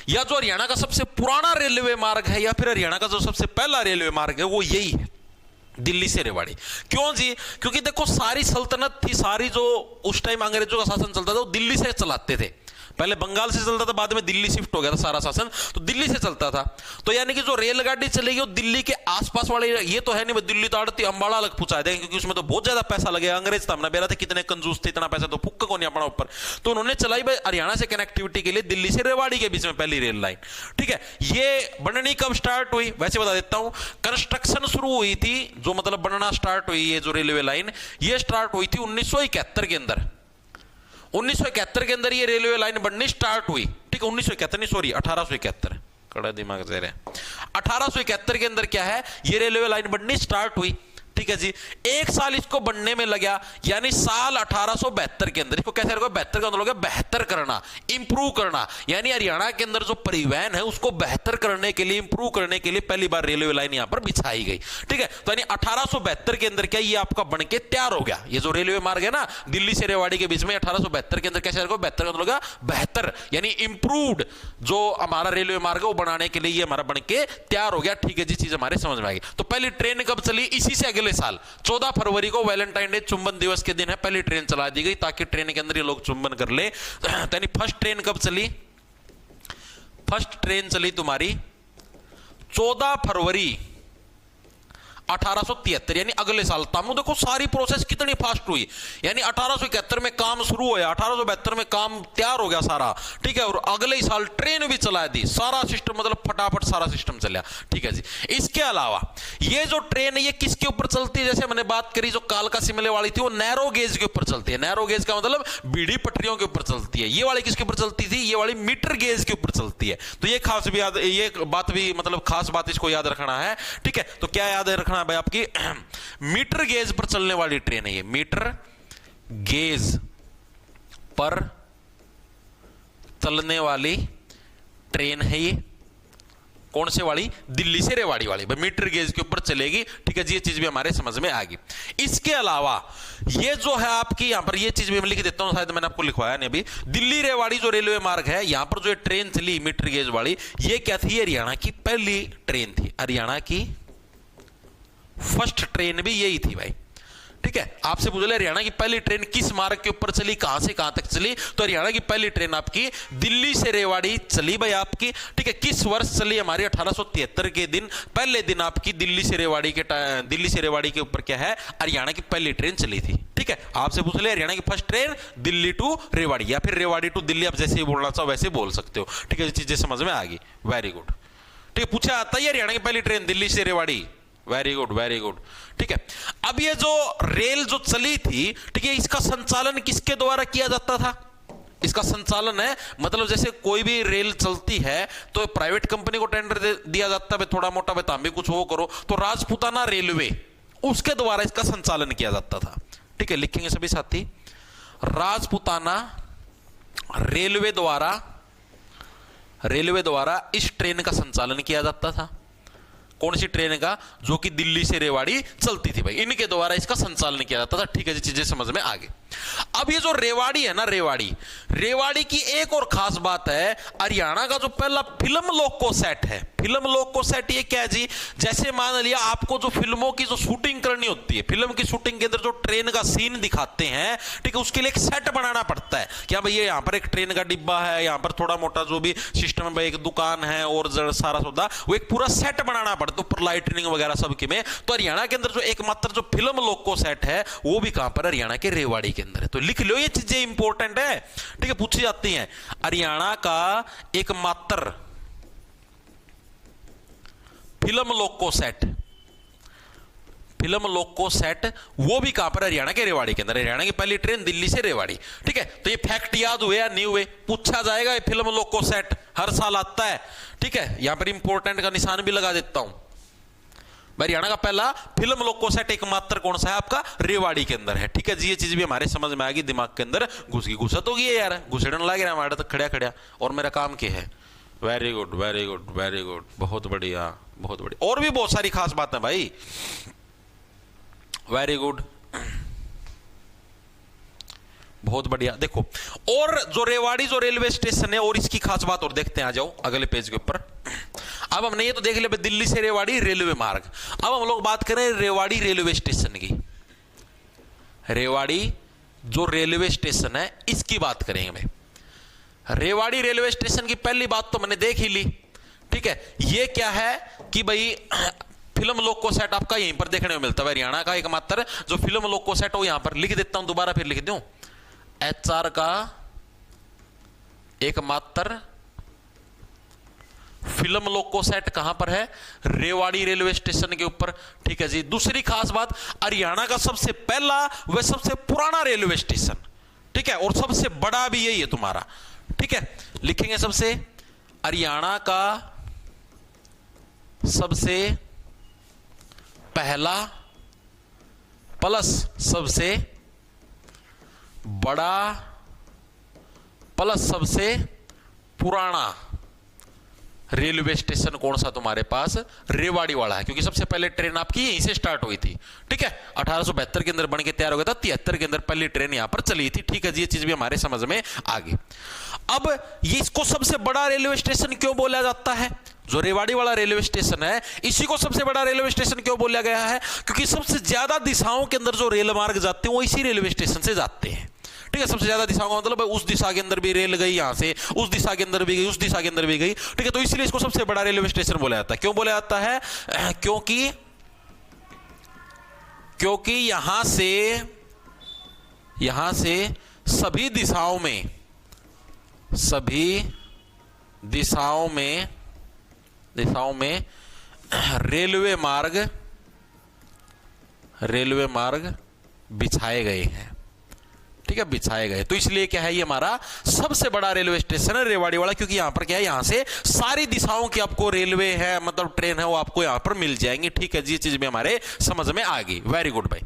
या जो हरियाणा का सबसे पुराना रेलवे मार्ग है, या फिर हरियाणा का जो सबसे पहला रेलवे मार्ग है वो यही है दिल्ली से रेवाड़ी। क्यों जी? क्योंकि देखो सारी सल्तनत थी, सारी जो उस टाइम अंग्रेजों का शासन चलता था वो दिल्ली से चलाते थे। पहले बंगाल से चलता था, बाद में दिल्ली शिफ्ट हो गया था सारा शासन, तो दिल्ली से चलता था। तो यानी कि जो रेलगाड़ी चलेगी वो दिल्ली के आसपास वाले, ये तो है नहीं दिल्ली तो आड़ती अंबाड़ा अलग पहुंचा देंगे, क्योंकि उसमें तो बहुत ज्यादा पैसा लगेगा। अंग्रेज था बेरा थे, कितने कंजूस थे, इतना पैसा तो फुक्का को नहीं अपना ऊपर। तो उन्होंने चलाई भाई हरियाणा से कनेक्टिविटी के लिए दिल्ली से रेवाड़ी के बीच में पहली रेल लाइन। ठीक है, ये बननी कब स्टार्ट हुई वैसे बता देता हूं। कंस्ट्रक्शन शुरू हुई थी, जो मतलब बनना स्टार्ट हुई ये जो रेलवे लाइन, ये स्टार्ट हुई थी 1971 के अंदर। 1971 के अंदर ये रेलवे लाइन बननी स्टार्ट हुई। ठीक है, 1971 नहीं, सॉरी 1871, कड़ा दिमाग से रहे। 1871 के अंदर क्या है, ये रेलवे लाइन बननी स्टार्ट हुई। ठीक है जी, एक साल इसको बनने में लगा, यानी साल 1872 के अंदर। इसको कैसे रखो, 72 का मतलब बेहतर करना, इंप्रूव करना, यानी हरियाणा के अंदर जो परिवहन है उसको बेहतर करने के लिए, इंप्रूव करने के लिए पहली बार रेलवे लाइन यहां पर बिछाई गई। ठीक है, तो यानी 1872 के अंदर क्या ये आपका बनके तैयार हो गया। ये जो रेलवे मार्ग है ना दिल्ली से रेवाड़ी के बीच में, 1872 के अंदर कैसे रखो, 72 का मतलब बेहतर, यानी इंप्रूव्ड जो हमारा रेलवे मार्ग है वो बनाने के लिए ये हमारा बनके तैयार हो गया। ठीक है जी, चीज हमारे समझ में आ गई। तो पहली ट्रेन कब चली, इसी से अगले साल 14 फरवरी को वैलेंटाइन डे, चुंबन दिवस के दिन है, पहली ट्रेन चला दी गई, ताकि ट्रेन के अंदर ये लोग चुंबन कर ले। यानी फर्स्ट ट्रेन कब चली, फर्स्ट ट्रेन चली तुम्हारी 14 फरवरी 1873, यानी अगले साल। तामू देखो सारी प्रोसेस कितनी फास्ट हुई, यानी 1871 में काम शुरू हुआ, 1872 में काम तैयार हो गया सारा। ठीक है, और अगले ही साल ट्रेन भी चला दी, सारा सिस्टम मतलब फटाफट सारा सिस्टम चला। ठीक है जी, इसके अलावा ये जो ट्रेन है ये किसके ऊपर चलती है, जैसे मैंने बात करी जो कालका शिमले वाली थी वो नैरो गेज के ऊपर चलती है। नैरो गेज का मतलब बीड़ी पटरियों के ऊपर चलती है। ये वाली किसके ऊपर चलती थी, ये वाली मीटर गेज के ऊपर चलती है। तो ये खास भी याद, ये बात भी मतलब खास बात इसको याद रखना है। ठीक है, तो क्या याद रखना भाई आपकी, मीटर गेज पर चलने वाली ट्रेन है ये, मीटर गेज पर चलने वाली ट्रेन है ये। कौन से वाली, दिल्ली से रेवाड़ी वाली, भाई मीटर गेज के ऊपर चलेगी। ठीक है जी, ये चीज भी हमारे समझ में आ गई। इसके अलावा ये जो है आपकी यहां पर, ये चीज भी मैं लिख देता हूं, शायद मैंने आपको लिखवाया नहीं अभी। दिल्ली रेवाड़ी जो रेलवे मार्ग है, यहां पर जो ट्रेन चली मीटर गेज वाली, ये क्या थी, हरियाणा की पहली ट्रेन थी। हरियाणा की फर्स्ट ट्रेन भी यही थी भाई। ठीक है, आपसे पूछ ले हरियाणा की पहली ट्रेन किस मार्ग के ऊपर चली, कहां से कहां तक चली, तो हरियाणा की पहली ट्रेन आपकी दिल्ली से रेवाड़ी चली भाई आपकी। ठीक है, किस वर्ष चली, हमारी 1873 के दिन, पहले दिन आपकी दिल्ली से रेवाड़ी के ऊपर क्या है, हरियाणा की पहली ट्रेन चली थी। ठीक है, आपसे पूछ ले हरियाणा की first train Delhi to Rewari, या फिर रेवाड़ी टू दिल्ली, आप जैसे ही बोलना चाहो वैसे बोल सकते हो। ठीक है, चीजें समझ में आ गई, वेरी गुड। ठीक है, पूछा आता है हरियाणा की पहली ट्रेन दिल्ली से Rewari, very good very good. ठीक है, अब ये जो रेल जो चली थी, ठीक है, इसका संचालन किसके द्वारा किया जाता था, इसका संचालन है मतलब जैसे कोई भी रेल चलती है तो प्राइवेट कंपनी को टेंडर दिया जाता है, थोड़ा मोटा बेताम भी कुछ वो करो, तो राजपूताना रेलवे उसके द्वारा इसका संचालन किया जाता था। ठीक है, लिखेंगे सभी साथी, राजपूताना रेलवे द्वारा इस ट्रेन का संचालन किया जाता था। कौन सी ट्रेन का, जो कि दिल्ली से रेवाड़ी चलती थी भाई, इनके द्वारा इसका संचालन किया जाता था। ठीक है जी, चीजें समझ में आ गई। अब ये जो रेवाड़ी है ना, रेवाड़ी की एक और खास बात है, हरियाणा का जो पहला फिल्म लोको सेट है। फिल्म लोको सेट ये क्या है जी, जैसे मान लिया आपको जो फिल्मों की जो शूटिंग करनी होती है, फिल्म की शूटिंग के अंदर जो ट्रेन का सीन दिखाते हैं, ठीक है, उसके लिए एक सेट बनाना पड़ता है। क्या भाई, ये यहां पर एक ट्रेन का डिब्बा है, यहां पर थोड़ा मोटा जो भी सिस्टम है, एक दुकान है और सारा सौदा, वो एक पूरा सेट बनाना पड़ता है, ऊपर लाइटनिंग वगैरह सब के में। तो हरियाणा के अंदर जो एकमात्र जो फिल्म लोको सेट है वो भी कहां पर, हरियाणा के रेवाड़ी के अंदर है। तो लिख लो, ये चीजें इंपॉर्टेंट है। ठीक है, पूछी जाती हैं, हरियाणा का एकमात्र फिल्म लोको सेट वो भी कहां पर, हरियाणा के रेवाड़ी के अंदर। हरियाणा की पहली ट्रेन दिल्ली से रेवाड़ी। ठीक है, तो ये फैक्ट याद हुए या नहीं हुए, पूछा जाएगा। ये फिल्म लोको सेट हर साल आता है। ठीक है, यहां पर इंपॉर्टेंट का निशान भी लगा देता हूं। हरियाणा का पहला फिल्म लोको सेट एकमात्र कौन सा है, आपका रेवाड़ी के अंदर है। ठीक है जी, ये चीज भी हमारे समझ में आ गई, दिमाग के अंदर घुसत होगी यार, घुसड़न लग रहा है हमारे तक खड़ा और मेरा काम क्या है। Very good very good very good, बहुत बढ़िया बहुत बढ़िया। और भी बहुत सारी खास बातें भाई, वेरी गुड, बहुत बढ़िया। देखो, और जो रेवाड़ी जो रेलवे स्टेशन है, और इसकी खास बात और देखते हैं, आ जाओ अगले पेज के ऊपर। अब हमने ये तो देख लिया दिल्ली से रेवाड़ी रेलवे मार्ग। अब हम लोग बात करें रेवाड़ी रेलवे स्टेशन की। रेवाड़ी जो रेलवे स्टेशन है इसकी बात करेंगे भाई। रेवाड़ी रेलवे स्टेशन की पहली बात तो मैंने देख ही ली, ठीक है। ये क्या है कि भाई फिल्म लोको सेट आपका यहीं पर देखने को मिलता है, हरियाणा का एकमात्र जो फिल्म लोको सेट हो, यहां पर लिख देता हूं, दोबारा फिर लिख दूं, एचआर का एकमात्र फिल्म लोको सेट कहां पर है, रेवाड़ी रेलवे स्टेशन के ऊपर, ठीक है जी। दूसरी खास बात, हरियाणा का सबसे पहला व सबसे पुराना रेलवे स्टेशन, ठीक है, और सबसे बड़ा भी यही है तुम्हारा, ठीक है। लिखेंगे सबसे, हरियाणा का सबसे पहला प्लस सबसे बड़ा प्लस सबसे पुराना रेलवे स्टेशन कौन सा तुम्हारे पास, रेवाड़ी वाला है, क्योंकि सबसे पहले ट्रेन आपकी यहीं से स्टार्ट हुई थी, ठीक है। 1872 के अंदर बन के तैयार हो गया था, 73 के अंदर पहली ट्रेन यहां पर चली थी, ठीक है जी। ये चीज भी हमारे समझ में आ गई। अब ये इसको सबसे बड़ा रेलवे स्टेशन क्यों बोला जाता है, जो रेवाड़ी वाला रेलवे स्टेशन है इसी को सबसे बड़ा रेलवे स्टेशन क्यों बोला गया है, क्योंकि सबसे ज्यादा दिशाओं के अंदर जो रेल मार्ग जाते हैं वो इसी रेलवे स्टेशन से जाते हैं, ठीक है। सबसे ज्यादा दिशाओं का मतलब उस दिशा के अंदर भी रेल गई, यहां से उस दिशा के अंदर भी गई, उस दिशा के अंदर भी गई, ठीक है। तो इसलिए इसको सबसे बड़ा रेलवे स्टेशन बोला जाता है। क्यों बोला जाता है, क्योंकि यहां से सभी दिशाओं में रेलवे मार्ग बिछाए गए हैं, ठीक है, बिछाए गए। तो इसलिए क्या है, ये हमारा सबसे बड़ा रेलवे स्टेशन है रेवाड़ी वाला, क्योंकि यहां पर क्या है, यहां से सारी दिशाओं की आपको रेलवे है, मतलब ट्रेन है, वो आपको यहां पर मिल जाएंगी, ठीक है जी। ये चीज भी हमारे समझ में आ गई। वेरी गुड भाई,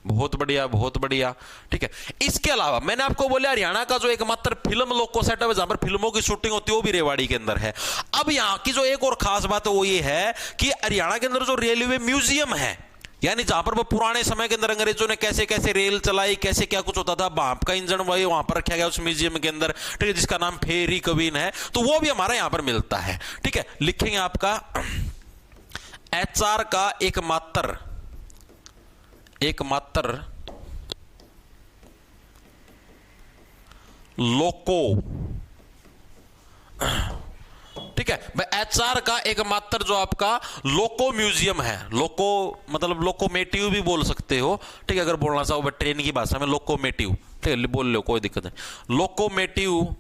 बहुत बढ़िया बहुत बढ़िया, ठीक है। इसके अलावा मैंने आपको बोला हरियाणा का जो एकमात्र फिल्म लोको सेट है जहां पर फिल्मों की शूटिंग होती है वो भी रेवाड़ी के अंदर है। अब यहां की जो एक और खास बात है वो ये है कि हरियाणा के अंदर जो रेलवे म्यूजियम है, यानी जहां पर वो पुराने समय के अंदर अंग्रेजों ने कैसे कैसे रेल चलाई, कैसे क्या कुछ होता था, भाप का इंजन वहां पर रखा गया उस म्यूजियम के अंदर, ठीक है, जिसका नाम फेरी कवीन है, तो वो भी हमारा यहां पर मिलता है, ठीक है। लिखेंगे आपका एचआर का एकमात्र लोको, ठीक है भाई। एचआर का एकमात्र जो आपका लोको म्यूजियम है, लोको मतलब लोकोमेटिव भी बोल सकते हो, ठीक है, अगर बोलना चाहो ट्रेन की भाषा में लोकोमेटिव, ठीक है, बोल लो कोई दिक्कत नहीं। लोकोमेटिव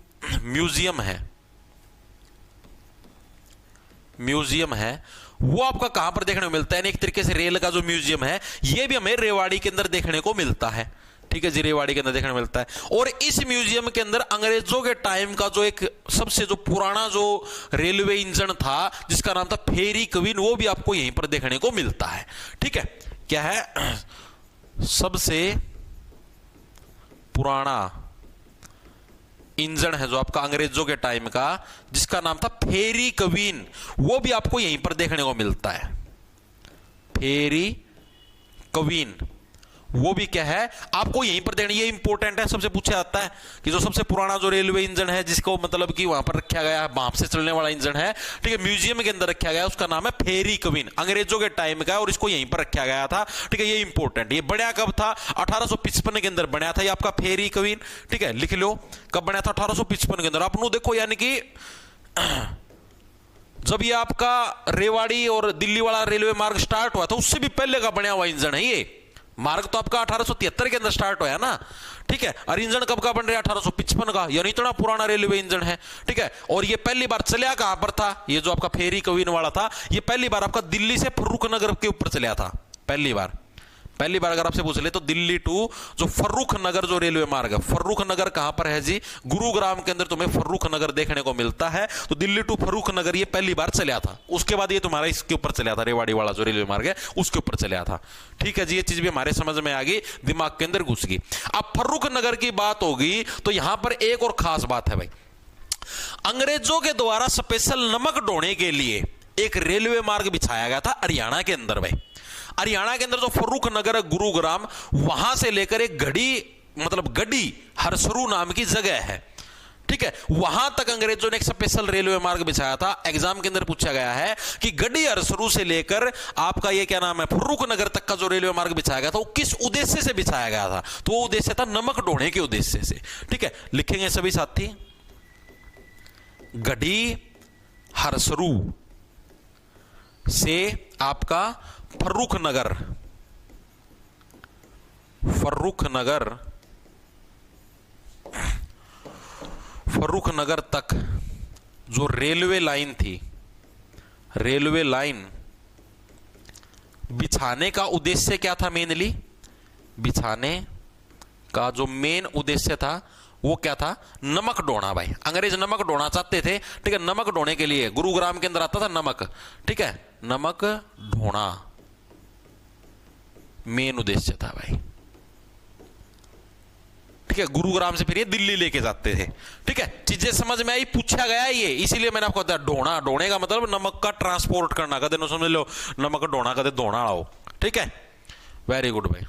म्यूजियम है वो आपका कहां पर देखने को मिलता है, एक तरीके से रेल का जो म्यूजियम है ये भी हमें रेवाड़ी के अंदर देखने को मिलता है, ठीक है जी, रेवाड़ी के अंदर देखने को मिलता है। और इस म्यूजियम के अंदर अंग्रेजों के टाइम का जो एक सबसे जो पुराना जो रेलवे इंजन था जिसका नाम था फेरी कवीन, वो भी आपको यहीं पर देखने को मिलता है, ठीक है। क्या है, सबसे पुराना इंजन है जो आपका अंग्रेजों के टाइम का जिसका नाम था फेरी कवीन, वो भी आपको यहीं पर देखने को मिलता है। फेरी कवीन वो भी क्या है, आपको यहीं पर देखना, ये इंपॉर्टेंट है, सबसे पूछा जाता है कि जो सबसे पुराना जो रेलवे इंजन है जिसको मतलब कि वहां पर रखा गया है, भाप से चलने वाला इंजन है, ठीक है, म्यूजियम के अंदर रखा गया, उसका नाम है फेरी कवीन, अंग्रेजों के टाइम का, और इसको यहीं पर रखा गया था, ठीक है। ये इंपॉर्टेंट, ये बनया कब था, 1855 के अंदर बनया था ये आपका फेरी कवीन, ठीक है, लिख लो कब बना था, 1855 के अंदर। आप लोग देखो, यानी कि जब ये आपका रेवाड़ी और दिल्ली वाला रेलवे मार्ग स्टार्ट हुआ था उससे भी पहले का बना हुआ इंजन है ये मार्ग, तो आपका 1873 के अंदर स्टार्ट हुआ ना, ठीक है। और इंजन कब का बन रहा है, 1855 का, यानी इतना पुराना रेलवे इंजन है, ठीक है। और ये पहली बार चलिया कहां पर था, ये जो आपका फेरी कवीन वाला था ये पहली बार आपका दिल्ली से फर्रुख नगर के ऊपर चलिया था, पहली बार अगर आपसे पूछ ले तो दिल्ली टू जो फर्रुख नगर जो रेलवे मार्ग है, फर्रुख नगर कहां पर है जी, गुरुग्राम के अंदर तुम्हें फर्रुख नगर देखने को मिलता है। तो दिल्ली टू फर्रुख नगर ये पहली बार चला था, उसके बाद ये तुम्हारा इसके ऊपर चला था, रेवाड़ी वाला जो रेलवे मार्ग है उसके ऊपर चला था, ठीक है जी। ये चीज भी हमारे समझ में आ गई, दिमाग के अंदर घुस गई। अब फर्रुख नगर की बात होगी तो यहां पर एक और खास बात है भाई, अंग्रेजों के द्वारा स्पेशल नमक ढोने के लिए एक रेलवे मार्ग बिछाया गया था हरियाणा के अंदर भाई। हरियाणा के अंदर जो फर्रुख नगर है गुरुग्राम, वहां से लेकर एक गढ़ी हरसरू नाम की जगह है, ठीक है, वहां तक अंग्रेजों ने एक स्पेशल रेलवे मार्ग बिछाया था। एग्जाम के अंदर पूछा गया है कि गढ़ी हरसरू से लेकर आपका ये क्या नाम है फर्रुख नगर तक का जो रेलवे मार्ग बिछाया गया था वो किस उद्देश्य से बिछाया गया था, तो वो उद्देश्य था नमक ढोने के उद्देश्य से, ठीक है। लिखेंगे सभी साथी, गढ़ी हरसरू से आपका फर्रुख नगर तक जो रेलवे लाइन थी, रेलवे लाइन बिछाने का उद्देश्य क्या था? मेनली बिछाने का जो मेन उद्देश्य था वो क्या था? नमक ढोना। भाई अंग्रेज नमक ढोना चाहते थे, ठीक है। नमक ढोने के लिए गुरुग्राम के अंदर आता था नमक, ठीक है। नमक ढोना मेन उद्देश्य था भाई, ठीक है। गुरुग्राम से फिर ये दिल्ली लेके जाते थे, ठीक है। चीजें समझ में आई, पूछा गया ये, इसीलिए मैंने आपको बताया ढोना। ढोने का मतलब नमक का ट्रांसपोर्ट करना, कदे समझ लो नमक ढोना, कदे धोना आओ, ठीक है। वेरी गुड भाई,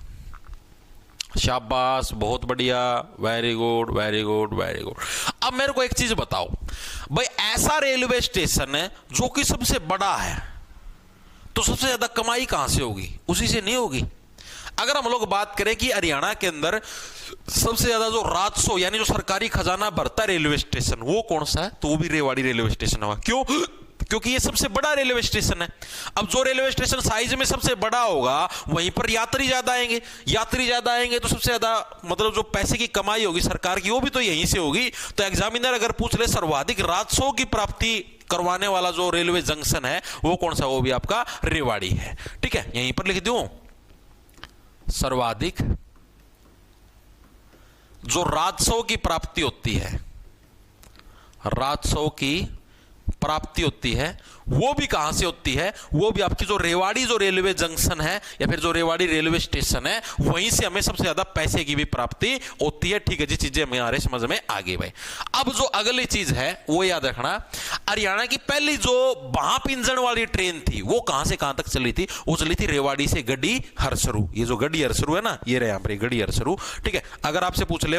शाबाश, बहुत बढ़िया, very good very good very good. अब मेरे को एक चीज बताओ भाई, ऐसा रेलवे स्टेशन है जो कि सबसे बड़ा है, तो सबसे ज्यादा कमाई कहां से होगी? उसी से नहीं होगी। अगर हम लोग बात करें कि हरियाणा के अंदर सबसे ज्यादा जो राजस्व यानी जो सरकारी खजाना भरता है रेलवे स्टेशन, वो कौन सा है? तो वो भी रेवाड़ी रेलवे स्टेशन हुआ। क्यों? क्योंकि ये सबसे बड़ा रेलवे स्टेशन है। अब जो रेलवे स्टेशन साइज में सबसे बड़ा होगा वहीं पर यात्री ज्यादा आएंगे, यात्री ज्यादा आएंगे तो सबसे ज्यादा मतलब जो पैसे की कमाई होगी सरकार की, वो भी तो यहीं से होगी। तो एग्जामिनर अगर पूछ ले सर्वाधिक राजस्व की प्राप्ति करवाने वाला जो रेलवे जंक्शन है वो कौन सा? वो भी आपका रेवाड़ी है, ठीक है। यहीं पर लिख दूं, सर्वाधिक जो राजस्व की प्राप्ति होती है, राजस्व की प्राप्ति होती है, वो भी कहां से होती है? वो भी आपकी जो रेवाड़ी जो रेलवे जंक्शन है या फिर जो रेवाड़ी रेलवे स्टेशन है, वहीं से हमें सबसे ज्यादा पैसे की भी प्राप्ति होती है, ठीक है जी। चीजें हमारे समझ में आ गई भाई। अब जो अगली चीज है वो याद रखना, हरियाणा की पहली जो भाप इंजन वाली ट्रेन थी वो कहां से कहां तक चली थी? वो चली थी रेवाड़ी से गढ़ी हरसरू। ये जो गढ़ी हरसरू है ना, ये रहे यहां पर गढ़ी हरसरू, ठीक है। अगर आपसे पूछ ले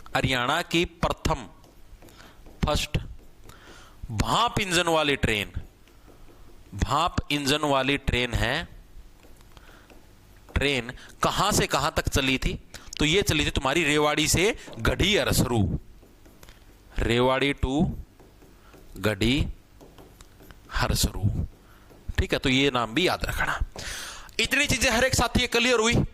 हरियाणा की प्रथम फर्स्ट भाप इंजन वाली ट्रेन, भाप इंजन वाली ट्रेन है, ट्रेन कहां से कहां तक चली थी? तो ये चली थी तुम्हारी रेवाड़ी से गढ़ी हरसरू, रेवाड़ी टू गढ़ी हरसरू, ठीक है। तो ये नाम भी याद रखना। इतनी चीजें हर एक साथी क्लियर हुई।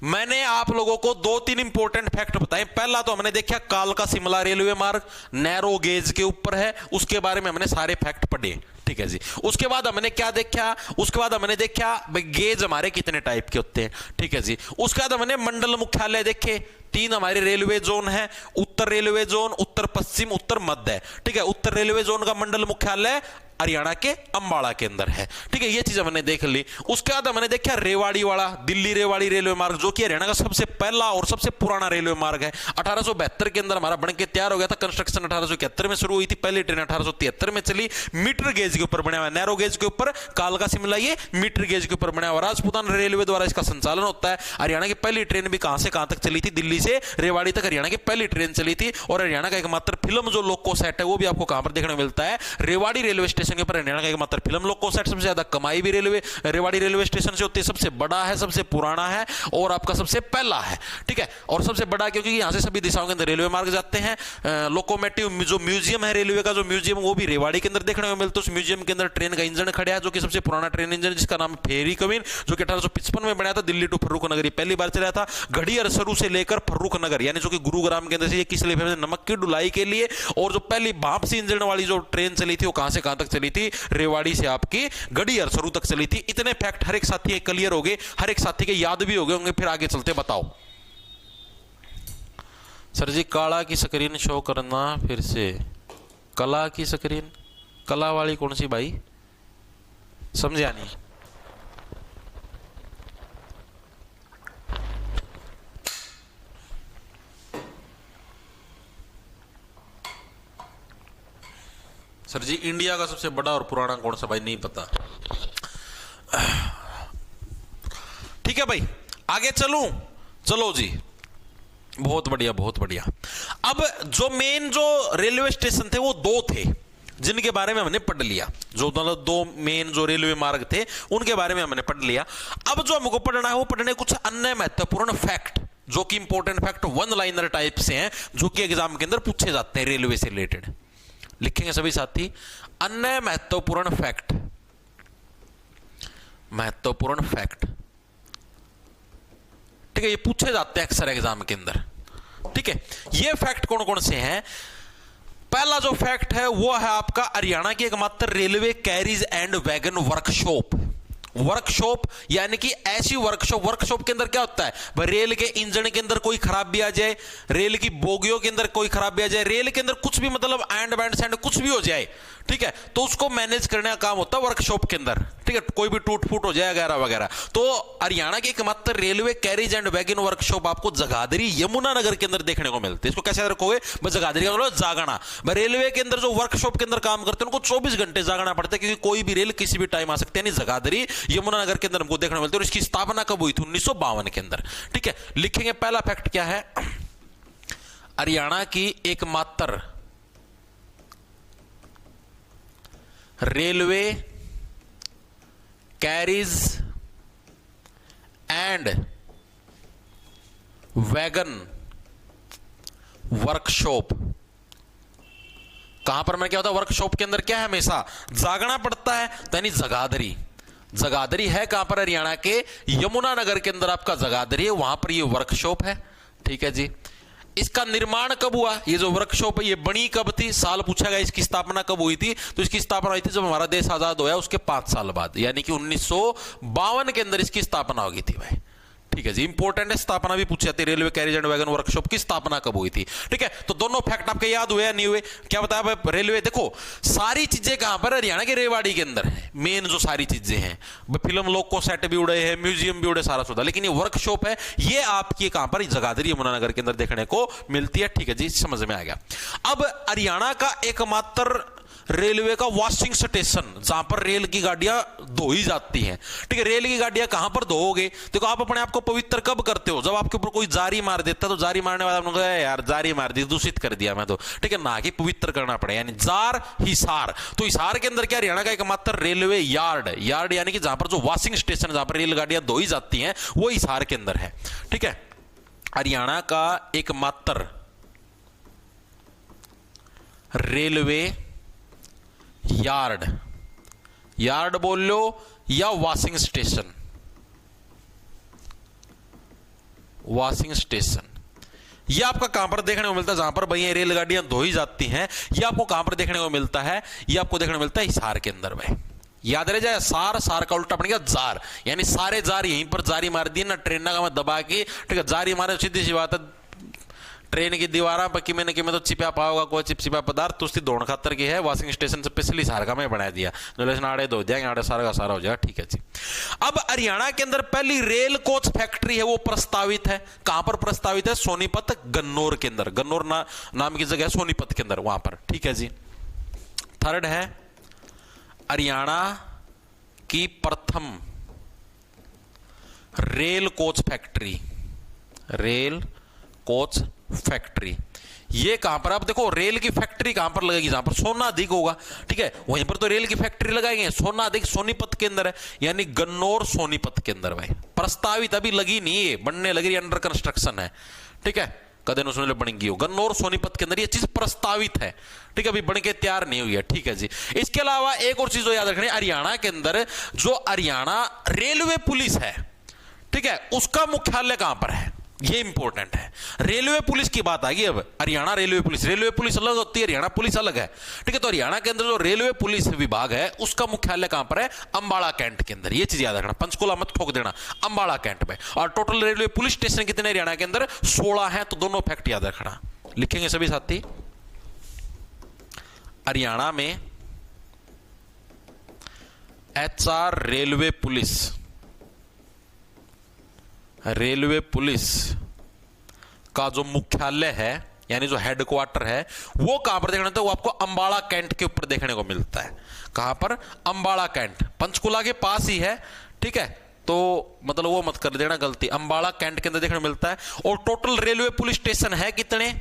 मैंने आप लोगों को 2-3 इंपॉर्टेंट फैक्ट बताए। पहला तो हमने देखा कालका शिमला रेलवे मार्ग नैरो गेज के ऊपर है, उसके बारे में हमने सारे फैक्ट पढ़े, ठीक है जी। उसके बाद हमने क्या देखा? उसके बाद हमने देखा भाई गेज हमारे कितने टाइप के होते हैं, ठीक है जी। उसके बाद हमने मंडल मुख्यालय देखे, 3 हमारे रेलवे जोन है, उत्तर रेलवे जोन, उत्तर पश्चिम, उत्तर मध्य, ठीक है। उत्तर रेलवे जोन का मंडल मुख्यालय हरियाणा के अंबाला के अंदर है, ठीक है। ये चीज हमने देख ली। उसके बाद हमने देखा रेवाड़ी वाला दिल्ली रेवाड़ी रेलवे मार्ग, जो कि हरियाणा का सबसे पहला और सबसे पुराना रेलवे मार्ग है। 1872 के अंदर हमारा बनके तैयार हो गया था। कंस्ट्रक्शन 1871 में शुरू हुई थी, पहली ट्रेन 1873 में चली। मीटर गेज के ऊपर बना हुआ, नैरो गेज के ऊपर कालका शिमला ये मीटर गेज के ऊपर बना हुआ। राजपूताना रेलवे द्वारा इसका संचालन होता है। हरियाणा की पहली ट्रेन भी कहां से कहां तक चली थी? दिल्ली से रेवाड़ी तक हरियाणा की पहली ट्रेन चली थी। और हरियाणा का एकमात्र फिल्म जो लोको सेट है वो भी आपको कहां पर देखने को मिलता है? रेवाड़ी रेलवे स्टेशन के ऊपर। हरियाणा का एकमात्र फिल्म लोको सेट, सबसे ज्यादा कमाई भी रेवाड़ी रेलवे स्टेशन से होती है। सबसे बड़ा है, सबसे पुराना है और आपका सबसे पहला है, ठीक है। और सबसे बड़ा क्योंकि यहां से सभी दिशाओं के अंदर रेलवे मार्ग जाते हैं। लोकोमोटिव जो म्यूजियम है रेलवे का, जो म्यूजियम वो भी रेवाड़ी के अंदर देखने को मिलता है। उस म्यूजियम के अंदर ट्रेन का इंजन खड़ा है, जो कि सबसे पुराना ट्रेन इंजन, जिसका नाम फेरी कविन, जो कि 1855 में बनाया था। दिल्ली टू फर्रुख नगर पहली बार चला था। गढ़ी हरसरू से लेकर फर्रुख नगर यानी जो कि गुरुग्राम के अंदर से, ये किस लिए फेमस? नमक की ढुलाई के लिए। और जो पहली भाप से इंजन वाली जो ट्रेन चली थी वो कहां से कहां तक चली थी? रेवाड़ी से आपकी गढ़ी हरसरू तक चली थी। इतने फैक्ट हर एक साथी क्लियर हो गए, हर एक साथी के याद भी हो गए होंगे। फिर आगे चलते, बताओ सर जी। काला की स्क्रीन शो करना फिर से। कला की स्क्रीन, कला वाली कौन सी भाई? समझा नहीं। सर जी इंडिया का सबसे बड़ा और पुराना कौन सा? भाई नहीं पता। ठीक है भाई, आगे चलूं? चलो जी, बहुत बढ़िया बहुत बढ़िया। अब जो मेन जो रेलवे स्टेशन थे वो 2 थे, जिनके बारे में हमने पढ़ लिया। जो 2 मेन जो रेलवे मार्ग थे उनके बारे में हमने पढ़ लिया। अब जो हमको पढ़ना है वो पढ़ने कुछ अन्य महत्वपूर्ण फैक्ट, जो कि इंपॉर्टेंट फैक्ट 1 लाइनर टाइप से हैं, जो कि एग्जाम के अंदर पूछे जाते हैं रेलवे से रिलेटेड, लिखेंगे सभी साथी। अन्य महत्वपूर्ण फैक्ट, महत्वपूर्ण फैक्ट, ठीक है, ये पूछे जाते हैं अक्सर एग्जाम के अंदर। ठीक है, ये फैक्ट कौन कौन से हैं? पहला जो फैक्ट है वो है आपका हरियाणा की एकमात्र railway carries and wagon workshop. Workshop यानी कि ऐसी वर्कशॉप, वर्कशॉप के अंदर क्या होता है? रेल के इंजन के अंदर कोई खराबी आ जाए, रेल की बोगियों के अंदर कोई खराबी आ जाए, रेल के अंदर कुछ भी मतलब एंड बैंड सैंड कुछ भी हो जाए, ठीक है, तो उसको मैनेज करने का काम होता है वर्कशॉप के अंदर। ठीक है, कोई भी टूट फूट हो जाए वगैरह वगैरह। तो हरियाणा की एकमात्र railway carries and wagon workshop आपको जगाधरी यमुनानगर के अंदर देखने को मिलती है। इसको कैसे रखोगे? जगाधरी का मतलब जागना। रेलवे के अंदर जो वर्कशॉप के अंदर काम करते हैं उनको 24 घंटे जागना पड़ता है, क्योंकि कोई भी रेल किसी भी टाइम आ सकती है। यानी जगाधरी यमुनानगर के अंदर हमको देखने को मिलती है। और इसकी स्थापना कब हुई थी? 1952 के अंदर। ठीक है, लिखेंगे पहला फैक्ट क्या है? हरियाणा की एकमात्र railway carries and wagon workshop. कहां पर मैं क्या होता है? वर्कशॉप के अंदर क्या है? हमेशा जागना पड़ता है, तो यानी जगाधरी। जगाधरी है कहां पर? हरियाणा के यमुनानगर के अंदर आपका जगाधरी है, वहां पर ये वर्कशॉप है। ठीक है जी। इसका निर्माण कब हुआ? ये जो वर्कशॉप है ये बनी कब थी? साल पूछा गया इसकी स्थापना कब हुई थी? तो इसकी स्थापना हुई थी जब हमारा देश आजाद हुआ उसके 5 साल बाद, यानी कि 1952 के अंदर इसकी स्थापना हो गई थी भाई। ठीक है जी, इंपॉर्टेंट है, स्थापना भी पूछी जाती है। Railway carries and wagon workshop की स्थापना कब हुई थी? ठीक है, तो दोनों फैक्ट आपके याद हुए या नहीं हुए? क्या बताया भाई? रेलवे, देखो सारी चीजें कहां पर? हरियाणा के रेवाड़ी के अंदर है मेन जो सारी चीजें हैं। फिल्म लोग को सेट भी उड़े हैं, म्यूजियम भी उड़े, सारा सुधा, लेकिन ये वर्कशॉप है ये आपकी कहां पर? जगाधरी यमुनानगर के अंदर देखने को मिलती है। ठीक है जी, समझ में आ गया। अब हरियाणा का एकमात्र रेलवे का वॉशिंग स्टेशन जहां पर रेल की गाड़ियां धोई जाती हैं। ठीक है, रेल की गाड़ियां कहां पर धोओगे? देखो आप अपने आप को पवित्र कब करते हो? जब आपके ऊपर कोई जारी मार देता है, तो जारी मारने वाला आपने कहा यार जारी मार दी, दूषित कर दिया मैं तो। ठीक है ना, कि पवित्र करना पड़े, यानी जार हिसार। तो हिसार के अंदर क्या? हरियाणा का एकमात्र रेलवे यार्ड, यार्ड यानी कि जहां पर जो वॉशिंग स्टेशन जहां पर रेलगाड़ियां धोई जाती हैं वो हिसार के अंदर है। ठीक है, हरियाणा का एकमात्र रेलवे यार्ड, यार्ड बोल लो या वॉशिंग स्टेशन, वॉशिंग स्टेशन, ये आपका कहां पर देखने को मिलता है? जहां पर भाई रेलगाड़ियां धोई जाती हैं, ये आपको कहां पर देखने को मिलता है? ये आपको देखने को मिलता है हिसार के अंदर भाई। याद रह जाए, सार, सार का उल्टा बनेगा जार, यानी सारे जार यहीं पर जारी मार दिए ना, ट्रेन का मैं दबा के। ठीक है, जारी मारे, सीधी सी बात है, ट्रेन की दीवारा पर किमें न किमें तो चिपा पाओगा कोई चिपचिपा पदार्थ, तो उसकी दौड़ खातर की है। वॉशिंग स्टेशन से पिछली सार का मैं बना दिया, जो आड़े धो जाएंगे, आड़े सारा का सारा हो जाएगा। ठीक है जी। अब हरियाणा के अंदर पहली रेल कोच फैक्ट्री है वो प्रस्तावित है। कहां पर प्रस्तावित है? सोनीपत गन्नौर के अंदर, गन्नौर नाम की जगह है सोनीपत के अंदर, वहां पर। ठीक है जी। थर्ड है हरियाणा की प्रथम rail coach factory, rail coach factory. ये कहां पर? आप देखो रेल की फैक्ट्री कहां पर लगेगी? जहां पर सोना अधिक होगा। ठीक है, वहीं पर तो रेल की फैक्ट्री लगाएंगे। सोना अधिक सोनीपत के अंदर है, यानी गन्नौर सोनीपत के अंदर भाई। प्रस्तावित अभी लगी नहीं है, बनने लगी, अंडर कंस्ट्रक्शन है। ठीक है, कदे न सुने बनेगी हो। गन्नौर सोनीपत के अंदर ये चीज प्रस्तावित है। ठीक है, अभी बन के तैयार नहीं हुई है। ठीक है जी। इसके अलावा एक और चीज जो याद रखनी, हरियाणा के अंदर जो हरियाणा रेलवे पुलिस है, ठीक है, उसका मुख्यालय कहां पर है? ये इंपॉर्टेंट है। रेलवे पुलिस की बात आ गई। अब हरियाणा रेलवे पुलिस अलग होती है, हरियाणा पुलिस अलग है। ठीक है, तो हरियाणा के अंदर जो रेलवे पुलिस विभाग है उसका मुख्यालय कहां पर है? अंबाला कैंट के अंदर। ये चीज याद रखना, पंचकुला मत ठोक देना, अंबाला कैंट में। और टोटल रेलवे पुलिस स्टेशन कितने हरियाणा के अंदर? 16 है। तो दोनों फैक्ट याद रखना, लिखेंगे सभी साथी। हरियाणा में HR railway police, railway police का जो मुख्यालय है यानी जो हेडक्वार्टर है वो कहां पर देखने मिलता है? वो आपको अंबाला कैंट के ऊपर देखने को मिलता है। कहां पर? अंबाला कैंट, पंचकुला के पास ही है। ठीक है, तो मतलब वो मत कर देना गलती, अंबाला कैंट के अंदर देखने को मिलता है। और टोटल रेलवे पुलिस स्टेशन है कितने?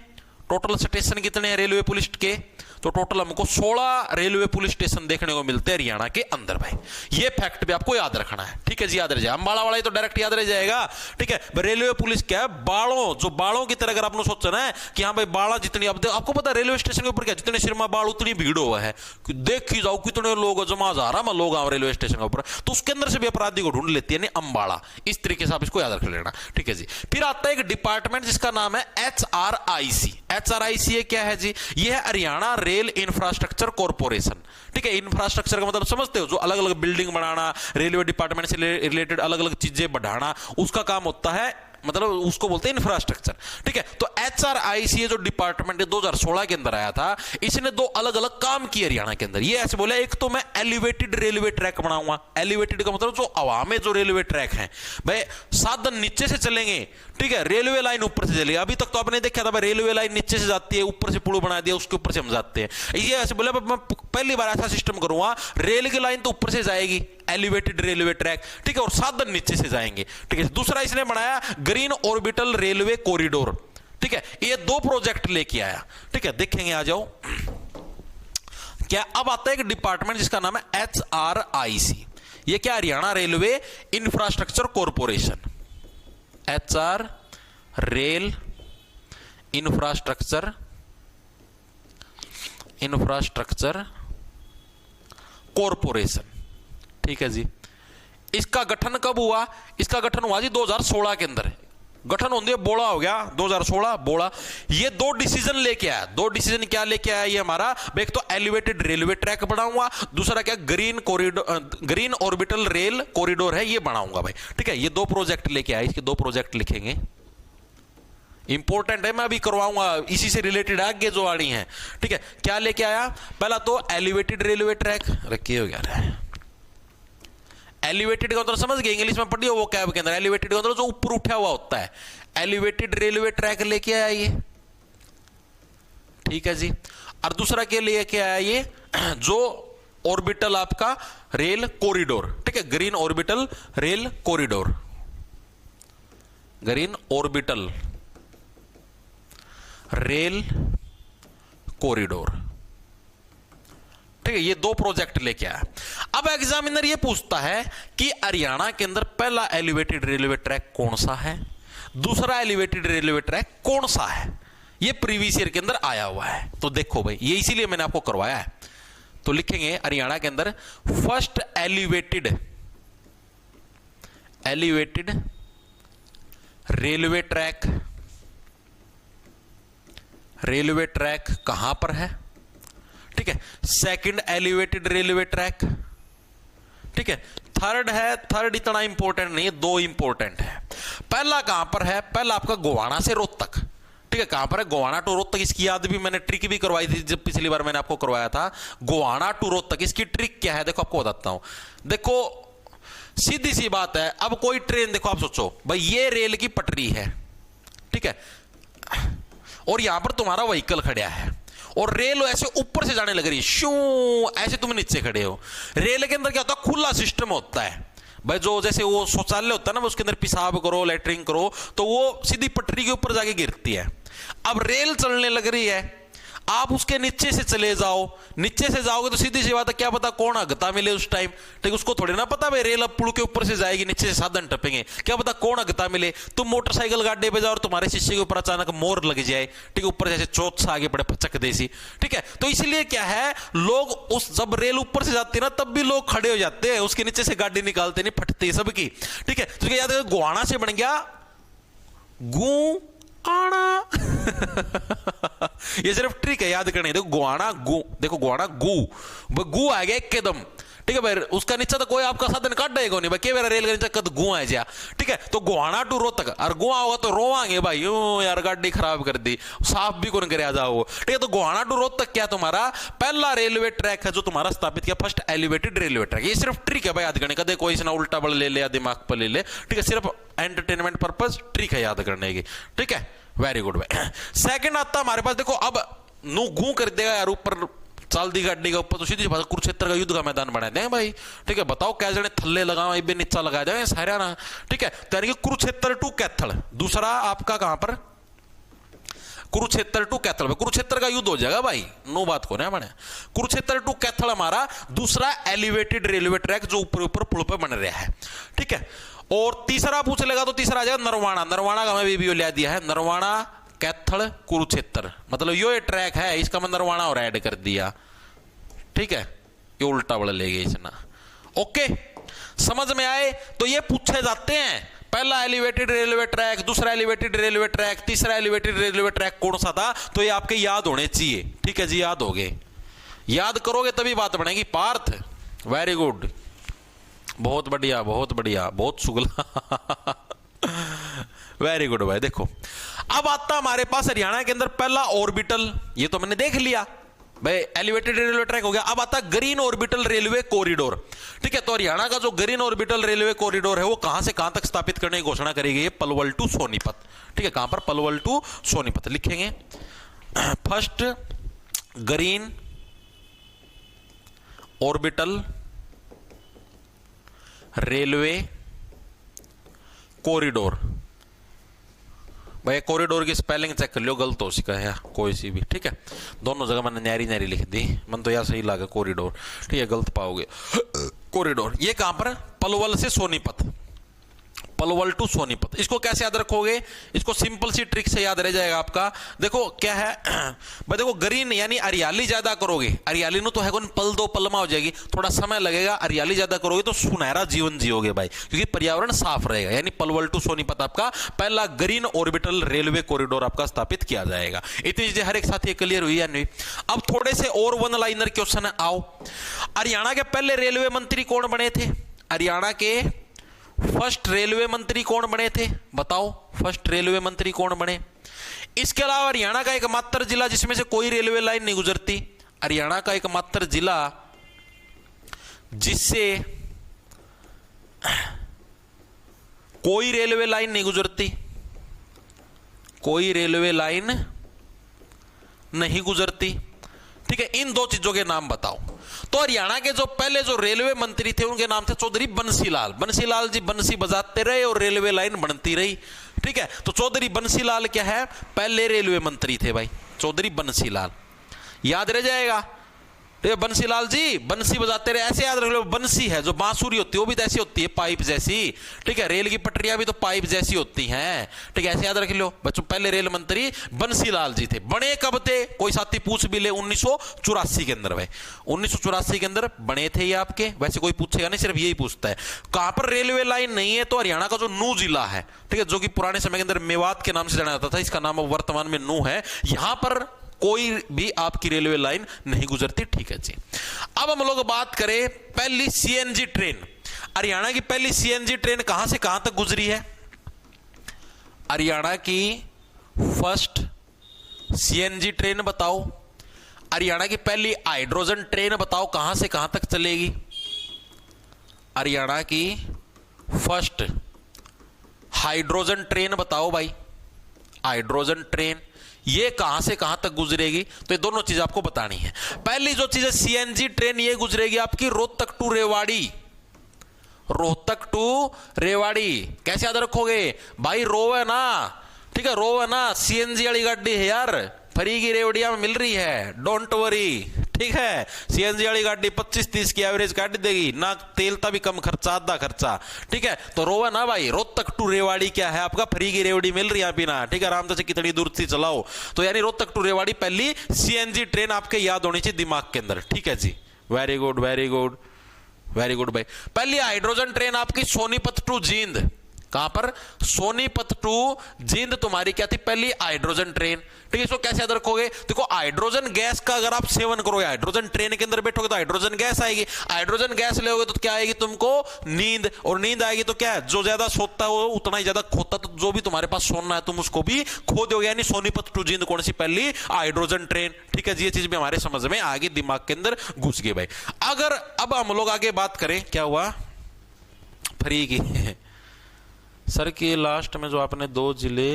टोटल स्टेशन कितने हैं रेलवे पुलिस के? तो टोटल हमको 16 रेलवे पुलिस स्टेशन देखने को मिलते हैं हरियाणा के अंदर भाई। ये फैक्ट भी आपको याद रखना है, ठीक है जी, याद रह जाए। अंबाला वाला ही तो डायरेक्ट याद रह जाएगा, ठीक है। रेलवे पुलिस क्या है? बालों, जो बालों की तरह अगर आपने सोचना है कि हाँ भाई बाड़ा जितनी, अब आपको पता है रेलवे स्टेशन के ऊपर क्या, जितने सिरमा बाल उतनी भीड़ हुआ है, देख ही जाओ कितने लोग जमा जा रहा है लोग रेलवे स्टेशन के ऊपर, तो उसके अंदर से भी अपराधी को ढूंढ लेती है अंबाला। इस तरीके से आप इसको याद रख लेना, ठीक है जी। फिर आता है एक डिपार्टमेंट जिसका नाम है HRIC। HRIC क्या है जी? ये है हरियाणा रेल इंफ्रास्ट्रक्चर कॉर्पोरेशन, ठीक है। इंफ्रास्ट्रक्चर का मतलब समझते हो, जो अलग अलग बिल्डिंग बनाना, रेलवे डिपार्टमेंट से रिलेटेड अलग अलग चीजें बढ़ाना, उसका काम होता है, मतलब उसको बोलते हैं इंफ्रास्ट्रक्चर, ठीक है। तो HRIC जो डिपार्टमेंट 2016 के अंदर आया था, इसने दो अलग अलग काम किए हरियाणा के अंदर। ये ऐसे बोला, एक तो मैं एलिवेटेड रेलवे ट्रैक बनाऊंगा। एलिवेटेड का मतलब जो हवा में जो रेलवे ट्रैक है भाई, साधन नीचे से चलेंगे, ठीक है, रेलवे लाइन ऊपर से चलेगी। अभी तक तो आपने देखा था भाई रेलवे लाइन नीचे से जाती है, ऊपर से पुल बना दिया, उसके ऊपर से हम जाते हैं। ये ऐसे बोला मैं पहली बार ऐसा सिस्टम करूंगा, रेल की लाइन तो ऊपर से जाएगी, एलिवेटेड रेलवे ट्रैक, ठीक है, और साधन नीचे से जाएंगे, ठीक है। दूसरा इसने बनाया ग्रीन ऑर्बिटल रेलवे कॉरिडोर, ठीक है। ये दो प्रोजेक्ट लेके आया, ठीक है, देखेंगे, आ जाओ क्या। अब आता है एक डिपार्टमेंट जिसका नाम है HRIC। ये क्या? Haryana railway infrastructure corporation. HR rail infrastructure corporation, ठीक है जी। इसका गठन कब हुआ? इसका गठन हुआ जी 2016 के अंदर। गठन होने बोला हो गया 2016 बोला। ये दो डिसीजन लेके आया। दो डिसीजन क्या लेके आया ये हमारा? एक तो एलिवेटेड रेलवे ट्रैक बनाऊंगा, दूसरा क्या green corridor, green orbital rail corridor है, ये बनाऊंगा भाई, ठीक है। ये दो प्रोजेक्ट लेके आए, इसके दो प्रोजेक्ट लिखेंगे, इंपॉर्टेंट है, मैं अभी करवाऊंगा, इसी से रिलेटेड आगे जो आनी है, ठीक है। क्या लेके आया? पहला तो एलिवेटेड रेलवे ट्रैक, रखिए हो गया। एलिवेटेड का मतलब समझ गए, इंग्लिश में पढ़िए वो कैब के अंदर। एलिवेटेड का मतलब जो ऊपर उठा हुआ होता है, एलिवेटेड रेलवे ट्रैक लेके आया ये, ठीक है जी। और दूसरा के लिए क्या आया ये, जो ऑर्बिटल आपका रेल कॉरिडोर, ठीक है, green orbital rail corridor, green orbital rail corridor, ठीक है। ये दो प्रोजेक्ट लेके आया। अब एग्जामिनर ये पूछता है कि हरियाणा के अंदर पहला एलिवेटेड रेलवे ट्रैक कौन सा है, दूसरा एलिवेटेड रेलवे ट्रैक कौन सा है। ये प्रीवियस ईयर के अंदर आया हुआ है। तो देखो भाई, ये इसीलिए मैंने आपको करवाया है। तो लिखेंगे हरियाणा के अंदर फर्स्ट एलिवेटेड रेलवे ट्रैक कहां पर है, ठीक है। सेकंड एलिवेटेड रेलवे ट्रैक, ठीक है। थर्ड है, थर्ड इतना इंपॉर्टेंट नहीं है, दो इंपॉर्टेंट है। पहला कहां पर है? पहला आपका गोवाना से रोहतक, ठीक है। कहां पर है? गोवाना टू रोहतक। इसकी याद भी मैंने ट्रिक भी करवाई थी जब पिछली बार मैंने आपको करवाया था, गोवाना टू रोहतक। इसकी ट्रिक क्या है देखो, आपको बताता हूं। देखो सीधी सी बात है, अब कोई ट्रेन देखो, आप सोचो भाई ये रेल की पटरी है, ठीक है, और यहां पर तुम्हारा व्हीकल खड़ा है और रेल ऐसे ऊपर से जाने लग रही है, शू, ऐसे तुम नीचे खड़े हो। रेल के अंदर क्या होता है? खुला सिस्टम होता है भाई, जो जैसे वो शौचालय होता है ना, उसके अंदर पेशाब करो, लैट्रिन करो, तो वो सीधी पटरी के ऊपर जाके गिरती है। अब रेल चलने लग रही है, आप उसके नीचे से चले जाओ, नीचे से जाओगे तो सीधी सी बात है, क्या पता कौन अगता मिले उस टाइम, ठीक, उसको थोड़ी ना पता भाई रेल अब पुल के ऊपर से जाएगी, नीचे से साधन टपेंगे, क्या पता कौन अगता मिले। तुम मोटरसाइकिल गाड़ी पे जाओ और तुम्हारे शीशे के ऊपर अचानक मोर लग जाए, ठीक, ऊपर जैसे चोट से आगे पड़े फचक देसी, ठीक है। तो इसलिए क्या है, लोग उस जब रेल ऊपर से जाती है ना, तब भी लोग खड़े हो जाते हैं, उसके नीचे से गाड़ी निकालते नहीं, फटती सबकी, ठीक है। तो याद है गोवाना से बन गया गू आना ये सिर्फ ट्रिक है याद करने। देखो गोवाना गु, देखो गोवाना गु आ गया एकदम, ठीक है भाई। उसका नीचे तो कोई आपका साधन काट देगा नहीं भाई, के मेरा रेल का नीचे कद गु आ जा, ठीक है। तो गोवाना टू रोहतक, और गोवा होगा तो रोवांगे भाई, यूं यार गाड़ी खराब कर दी, साफ भी कौन करे आ जाओ, ठीक है। तो गोवाना टू रोहतक क्या तुम्हारा पहला रेलवे ट्रैक है जो तुम्हारा स्थापित किया, फर्स्ट एलिवेटेड रेलवे ट्रैक। ये सिर्फ ट्रिक है भाई याद करने का, देखो इसने उल्टा बल ले लिया, दिमाग पर ले ले, ठीक है, सिर्फ एंटरटेनमेंट पर्पज ट्रिक है याद करने की, ठीक है। वेरी गुड भाई। सेकंड आता हमारे पास, देखो अब नू गू कर देगा यार, ऊपर चल दी गाड़ी का ऊपर, तो सीधी बात कुरुक्षेत्र का युद्ध का मैदान बना दें भाई, ठीक है। बताओ क्या जने थल्ले लगाओ, इबे नीचा लगा जाए सारा ना, ठीक है। तो यानी कि कुरुक्षेत्र टू कैथल। दूसरा आपका कहां पर? कुरुक्षेत्र टू कैथल, कुरुक्षेत्र का युद्ध हो जाएगा भाई, नो बात को ना बने। कुरुक्षेत्र टू कैथल हमारा दूसरा एलिवेटेड रेलवे ट्रैक जो ऊपर ऊपर पुल पर बन रहा है, ठीक है। और तीसरा पूछ लेगा तो तीसरा आ जाएगा नरवाणा, नरवाणा का हमें भी लिया दिया है, नरवाणा कैथल कुरुक्षेत्र, मतलब ये ट्रैक है, इसका मैं नरवाणा और ऐड कर दिया, ठीक है, ये उल्टा बड़ा ले गया इसने। ओके, समझ में आए? तो ये पूछे जाते हैं, पहला एलिवेटेड रेलवे ट्रैक, दूसरा एलिवेटेड रेलवे ट्रैक, तीसरा एलिवेटेड रेलवे ट्रैक कौन सा था, तो ये आपके याद होने चाहिए, ठीक है जी, याद हो गए, याद करोगे तभी बात बनेगी। पार्थ, वेरी गुड, बहुत बढ़िया, बहुत बढ़िया, बहुत सुगला वेरी गुड भाई। देखो अब आता हमारे पास हरियाणा के अंदर पहला ऑर्बिटल, ये तो मैंने देख लिया भाई, एलिवेटेड रेलवे ट्रैक हो गया। अब आता ग्रीन ऑर्बिटल रेलवे कॉरिडोर, ठीक है। तो हरियाणा का जो ग्रीन ऑर्बिटल रेलवे कॉरिडोर है वो कहां से कहां तक स्थापित करने की घोषणा करेगी, ये पलवल टू सोनीपत, ठीक है। कहां पर? पलवल टू सोनीपत लिखेंगे। First green orbital railway corridor, भाई कॉरिडोर की स्पेलिंग चेक कर लो, गलत हो सका है कोई सी भी, ठीक है। दोनों जगह मैंने न्यारी न्यारी लिख दी, मन तो यार सही लगा कॉरिडोर, ठीक है, गलत पाओगे। कॉरिडोर ये कहां पर? पलवल से सोनीपत, पलवल टू सोनीपत। इसको कैसे याद रखोगे? इसको सिंपल सी ट्रिक से याद रह जाएगा आपका। देखो क्या है भाई, देखो ग्रीन यानी हरियाली ज्यादा करोगे, हरियाली नो तो है कौन, पल दो पलमा हो जाएगी, थोड़ा समय लगेगा, हरियाली ज्यादा करोगे तो सुनहरा जीवन जियोगे भाई, क्योंकि पर्यावरण साफ रहेगा। यानी पलवल टू सोनीपत आपका पहला ग्रीन ऑर्बिटल रेलवे कॉरिडोर आपका स्थापित किया जाएगा। इतनी चीजें हर एक साथी क्लियर हुई या नहीं? अब थोड़े से और वन लाइनर क्वेश्चन आओ। हरियाणा के पहले रेलवे मंत्री कौन बने थे? हरियाणा के फर्स्ट रेलवे मंत्री कौन बने थे, बताओ, फर्स्ट रेलवे मंत्री कौन बने? इसके अलावा हरियाणा का एकमात्र जिला जिसमें से कोई रेलवे लाइन नहीं गुजरती, हरियाणा का एकमात्र जिला जिससे कोई रेलवे लाइन नहीं गुजरती, कोई रेलवे लाइन नहीं गुजरती, ठीक है। इन दो चीजों के नाम बताओ। तो हरियाणा के जो पहले जो रेलवे मंत्री थे उनके नाम थे चौधरी बंसीलाल, बंसीलाल जी बंसी बजाते रहे और रेलवे लाइन बनती रही, ठीक है। तो चौधरी बंसीलाल क्या है, पहले रेलवे मंत्री थे भाई, चौधरी बंसीलाल, याद रह जाएगा। बंसीलाल जी बंसी बजाते रहे, ऐसे याद रख लो, बंसी है जो बांसुरी होती है वो भी ऐसी होती है, पाइप जैसी, ठीक है। रेल की पटरियां भी तो पाइप जैसी होती हैं, ठीक है, ऐसे याद रख लो बच्चों। पहले रेल मंत्री बंसीलाल जी थे। बने कब थे? कोई साथी पूछ भी ले, 1984 के अंदर भाई, 1984 के अंदर बने थे ये आपके। वैसे कोई पूछेगा नहीं, सिर्फ यही पूछता है कहां पर रेलवे लाइन नहीं है, तो हरियाणा का जो नूह जिला है, ठीक है, जो कि पुराने समय के अंदर मेवात के नाम से जाना जाता था, इसका नाम वर्तमान में नूह है, यहां पर कोई भी आपकी रेलवे लाइन नहीं गुजरती, ठीक है जी। अब हम लोग बात करें पहली सीएनजी ट्रेन। हरियाणा की पहली सीएनजी ट्रेन कहां से कहां तक गुजरी है? हरियाणा की फर्स्ट सीएनजी ट्रेन बताओ। हरियाणा की पहली हाइड्रोजन ट्रेन बताओ कहां से कहां तक चलेगी? हरियाणा की फर्स्ट हाइड्रोजन ट्रेन बताओ भाई, हाइड्रोजन ट्रेन ये कहां से कहां तक गुजरेगी? तो ये दोनों चीज आपको बतानी है। पहली जो चीज है सीएनजी ट्रेन, ये गुजरेगी आपकी रोहतक टू रेवाड़ी, रोहतक टू रेवाड़ी। कैसे याद रखोगे भाई? रो है ना, ठीक है, रो है ना, सीएनजी वाली गाड़ी है यार, फ्री की रेवड़िया में मिल रही है, डोंट वरी, ठीक है। सीएनजी वाली गाड़ी 25-30 की एवरेज गाड़ी देगी ना, तेल का भी कम खर्चा, आधा खर्चा, ठीक है। तो रोवा ना भाई, रोहतक टू रेवाड़ी क्या है आपका, फ्री की रेवड़ी मिल रही है पीना, ठीक है, आराम से कितनी दूर से चलाओ। तो यानी रोहतक टू रेवाड़ी पहली सीएनजी ट्रेन आपके याद होनी चाहिए दिमाग के अंदर, ठीक है जी। Very good, very good, very good भाई। पहली हाइड्रोजन ट्रेन आपकी सोनीपत टू जींद, कहां पर? सोनीपत टू जींद तुम्हारी क्या थी? पहली हाइड्रोजन ट्रेन, ठीक है। इसको कैसे याद रखोगे? देखो हाइड्रोजन गैस का अगर आप सेवन करोगे, हाइड्रोजन ट्रेन के अंदर बैठोगे तो हाइड्रोजन गैस आएगी, हाइड्रोजन गैस लोगे तो क्या आएगी तुमको? नींद, और नींद आएगी तो क्या है, जो ज्यादा सोता हो उतना ही ज्यादा खोता, तो जो भी तुम्हारे पास सोना है तुम उसको भी खो दोगे। यानी सोनीपत टू जींद कौन सी? पहली हाइड्रोजन ट्रेन, ठीक है जी। ये चीज भी हमारे समझ में आगे दिमाग के अंदर घुस गई भाई। अगर अब हम लोग आगे बात करें, क्या हुआ फ्री की सर के लास्ट में जो आपने 2 जिले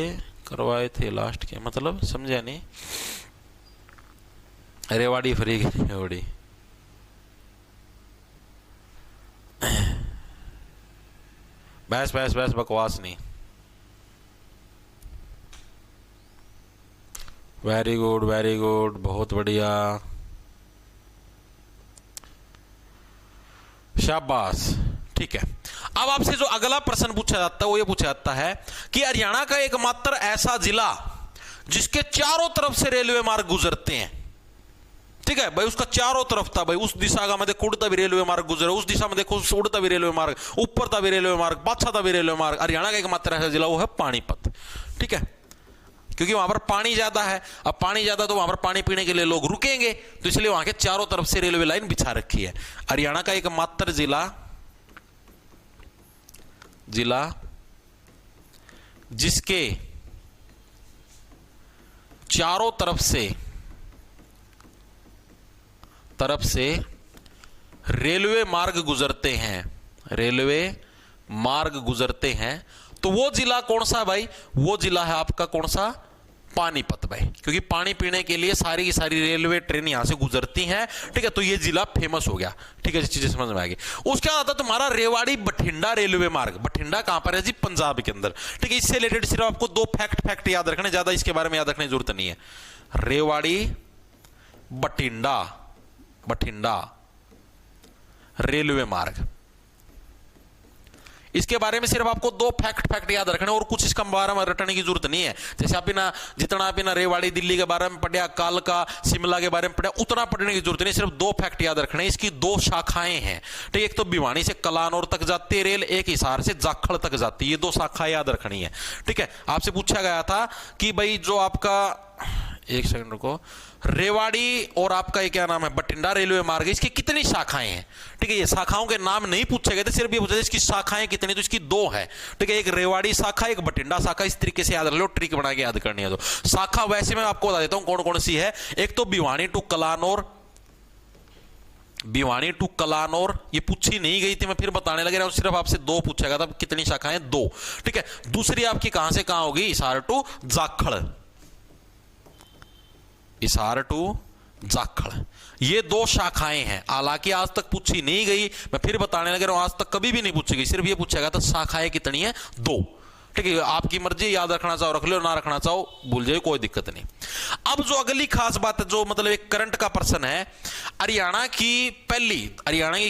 करवाए थे लास्ट के, मतलब समझा नहीं, रेवाड़ी फ्री की रेवाड़ी, बस बकवास नहीं। वेरी गुड, वेरी गुड, बहुत बढ़िया, शाबाश। ठीक है, अब आपसे जो अगला प्रश्न पूछा जाता है वो ये पूछा जाता है कि हरियाणा का एकमात्र ऐसा जिला जिसके चारों तरफ से रेलवे मार्ग गुजरते हैं। ठीक है भाई, उसका चारों तरफ था भाई, उस दिशा का मैं देखो उड़ता भी रेलवे मार्ग गुजरा, उस दिशा में देखो उड़ता भी रेलवे मार्ग, ऊपर था भी रेलवे मार्ग, पाछा था भी रेलवे मार्ग। हरियाणा का एकमात्र ऐसा जिला वो है पानीपत। ठीक है, क्योंकि वहां पर पानी ज्यादा है, अब पानी ज्यादा तो वहां पर पानी पीने के लिए लोग रुकेंगे, तो इसलिए वहां के चारों तरफ से रेलवे लाइन बिछा रखी है। हरियाणा का एकमात्र जिला जिसके चारों तरफ से रेलवे मार्ग गुजरते हैं, तो वो जिला कौन सा भाई? वो जिला है आपका कौन सा? पानीपत भाई, क्योंकि पानी पीने के लिए सारी की सारी रेलवे ट्रेन यहां से गुजरती हैं। ठीक है, तो ये जिला फेमस हो गया। ठीक है, चीजें समझ में आएगी। उसके बाद आता तुम्हारा रेवाड़ी बठिंडा रेलवे मार्ग। बठिंडा कहां पर है जी? पंजाब के अंदर। ठीक है, इससे रिलेटेड सिर्फ आपको दो फैक्ट याद रखने, ज्यादा इसके बारे में याद रखने की जरूरत नहीं है। रेवाड़ी बठिंडा रेलवे मार्ग, इसके बारे में सिर्फ आपको दो फैक्ट याद रखने, और कुछ इसका बारे में रटने की जरूरत नहीं है। जैसे आप जितना आप रेवाड़ी दिल्ली के बारे में पढ़ा, कालका शिमला के बारे में पढ़ा, उतना पढ़ने की जरूरत नहीं। सिर्फ दो फैक्ट याद रखने, इसकी दो शाखाएं हैं। ठीक, एक तो भिवानी से कलानौर तक जाती है रेल, एक हिसार से जाखड़ तक जाती है। ये दो शाखाएं याद रखनी है। ठीक है, आपसे पूछा गया था कि भाई जो आपका, एक सेकंड रुको, रेवाड़ी और आपका ये क्या नाम है, बठिंडा रेलवे मार्ग, इसकी कितनी शाखाएं हैं? ठीक है, ये शाखाओं के नाम नहीं पूछे गए थे, सिर्फ ये पूछा इसकी शाखाएं कितनी, तो इसकी दो है। ठीक है, एक रेवाड़ी शाखा, एक बठिंडा शाखा। इस तरीके से याद रख लो, ट्रिक बना के याद करनी है। तो शाखा वैसे मैं आपको बता देता हूं कौन कौन सी है। एक तो भिवानी टू कलानौर, ये पूछी नहीं गई थी, मैं फिर बताने लग रहा हूं, सिर्फ आपसे दो पूछा गया था, कितनी शाखाएं? दो। ठीक है, दूसरी आपकी कहां से कहां होगी? हिसार टू जाखड़, हिसार टू जाखड़, ये दो शाखाएं हैं। हालांकि आज तक पूछी नहीं गई, मैं फिर बताने लग रहा हूं, आज तक कभी भी नहीं पूछी गई, सिर्फ ये पूछा गया था शाखाएं कितनी है? दो। ठीक है, आपकी मर्जी, याद रखना चाहो रख लो, ना रखना चाहो भूल जाओ, कोई दिक्कत नहीं। अब जो अगली खास बात है, जो मतलब एक करंट का प्रश्न है, हरियाणा की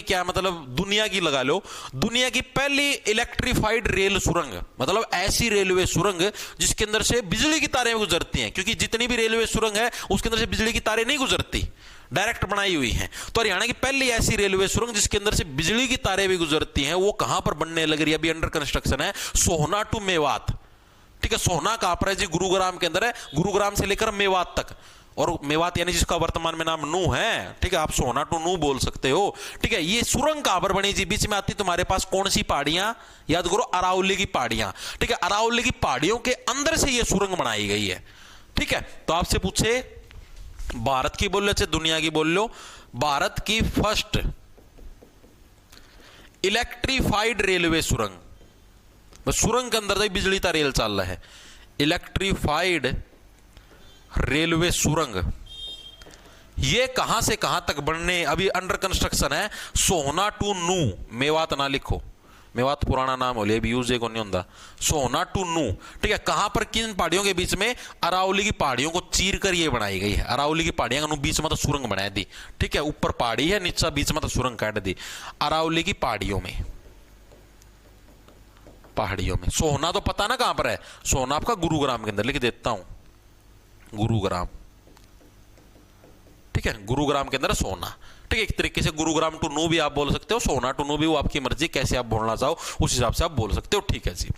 क्या मतलब, दुनिया की लगा लो, दुनिया की पहली इलेक्ट्रीफाइड रेल सुरंग, मतलब ऐसी रेलवे सुरंग जिसके अंदर से बिजली की तारें गुजरती हैं, क्योंकि जितनी भी रेलवे सुरंग है उसके अंदर से बिजली की तारें नहीं गुजरती, डायरेक्ट बनाई हुई हैं। तो हरियाणा की पहली ऐसी रेलवे सुरंग जिसके अंदर से बिजली की तारें भी गुजरती हैं, वो कहां पर बनने लग रही है? अभी अंडर कंस्ट्रक्शन है, सोहना टू मेवात। ठीक है, सोहना कहां पर है जी? गुरुग्राम के अंदर है, गुरुग्राम से लेकर मेवात तक, और मेवात यानी जिसका वर्तमान में नाम नू है। ठीक है, आप सोहना टू नू बोल सकते हो। ठीक है, ये सुरंग कहां पर बनी जी? बीच में आती तुम्हारे पास कौन सी पहाड़ियां? याद करो, अरावली की पहाड़ियां। ठीक है, अरावली की पहाड़ियों के अंदर से यह सुरंग बनाई गई है। ठीक है, तो आपसे पूछे भारत की बोल लो, चाहे दुनिया की बोल लो, भारत की फर्स्ट इलेक्ट्रीफाइड रेलवे सुरंग, सुरंग के अंदर बिजली का रेल चल रहा है, इलेक्ट्रीफाइड रेलवे सुरंग, ये कहां से कहां तक बनने अभी अंडर कंस्ट्रक्शन है? सोहना टू नू, मेवात ना लिखो, मेवात पुराना नाम हो लिया, अभी यूज को नहीं होता। सोहना टू नू। ठीक है, कहां पर, किन पहाड़ियों के बीच में? अरावली की पहाड़ियों को चीर कर ये बनाई गई है। अरावली की पहाड़ियां बीच में तो सुरंग बना दी। ठीक है, ऊपर पहाड़ी है, नीचे बीच में तो सुरंग काट दी। अरावली की पहाड़ियों में सोहना तो पता ना कहां पर है? सोहना आपका गुरुग्राम के अंदर, लिख देता हूं, गुरुग्राम। ठीक है, गुरुग्राम के अंदर सोहना। ठीक है, एक तरीके से गुरुग्राम टू नू भी आप बोल सकते हो, सोहना टू नू भी, वो आपकी मर्जी, कैसे आप बोलना चाहो उस हिसाब से आप बोल सकते हो। ठीक है जी।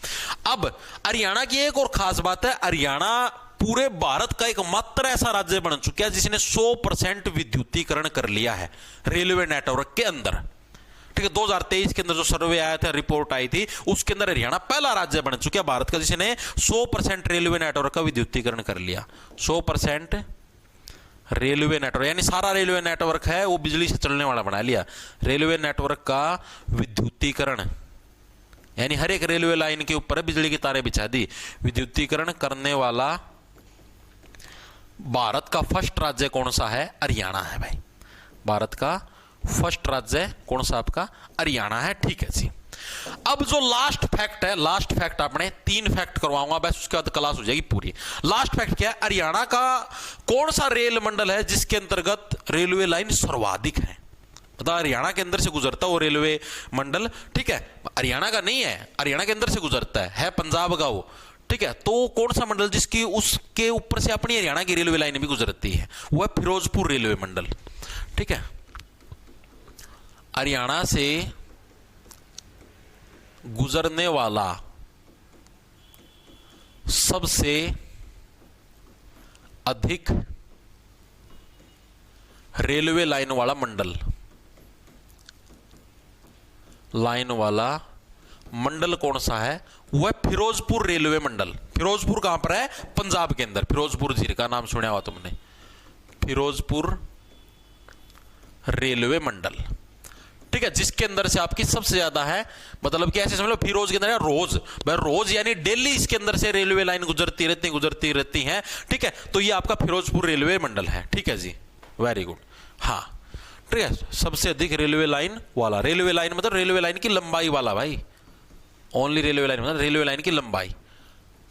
अब हरियाणा की एक और खास बात है, हरियाणा पूरे भारत का एकमात्र ऐसा राज्य बन चुका है जिसने 100% विद्युतीकरण कर लिया है रेलवे नेटवर्क के अंदर। ठीक है, 2023 के अंदर जो सर्वे आया था, रिपोर्ट आई थी, उसके अंदर हरियाणा पहला राज्य बन चुका है भारत का जिसने 100% रेलवे नेटवर्क का विद्युतीकरण कर लिया। 100% रेलवे नेटवर्क, यानी सारा रेलवे नेटवर्क है वो बिजली से चलने वाला बना लिया। रेलवे नेटवर्क का विद्युतीकरण, यानी हर एक रेलवे लाइन के ऊपर बिजली की तारें बिछा दी। विद्युतीकरण करने वाला भारत का फर्स्ट राज्य कौन सा है? हरियाणा है भाई। भारत का फर्स्ट राज्य कौन सा आपका? हरियाणा है। ठीक है जी। अब जो लास्ट फैक्ट है, लास्ट फैक्ट आपने 3 फैक्ट करवाऊंगा बस, उसके बाद क्लास हो जाएगी पूरी। लास्ट फैक्ट क्या है, हरियाणा का कौन सा रेल मंडल है जिसके अंतर्गत रेलवे लाइन सर्वाधिक है? मतलब हरियाणा के अंदर से गुजरता वो रेलवे मंडल, ठीक है, हरियाणा का नहीं है, हरियाणा के अंदर से गुजरता है पंजाब का वो, ठीक है। तो कौन सा मंडल जिसकी उसके ऊपर से अपनी हरियाणा की रेलवे लाइन भी गुजरती है, वो है फिरोजपुर रेलवे मंडल, ठीक है। हरियाणा से गुजरने वाला सबसे अधिक रेलवे लाइन वाला मंडल, कौन सा है? वह फिरोजपुर रेलवे मंडल। फिरोजपुर कहां पर है? पंजाब के अंदर। फिरोजपुर झील का नाम सुना हुआ तुमने, फिरोजपुर रेलवे मंडल, ठीक है, जिसके अंदर से आपकी सबसे ज्यादा है, मतलब कि ऐसे समझ लो फिरोज के अंदर है रोज, रोज यानी डेली इसके अंदर से रेलवे लाइन गुजरती रहती है, ठीक है। तो ये आपका फिरोजपुर रेलवे मंडल है, ठीक है जी, वेरी गुड। हाँ ठीक है, सबसे अधिक रेलवे लाइन वाला, रेलवे लाइन मतलब रेलवे लाइन की लंबाई वाला भाई, ओनली रेलवे लाइन मतलब रेलवे लाइन की लंबाई,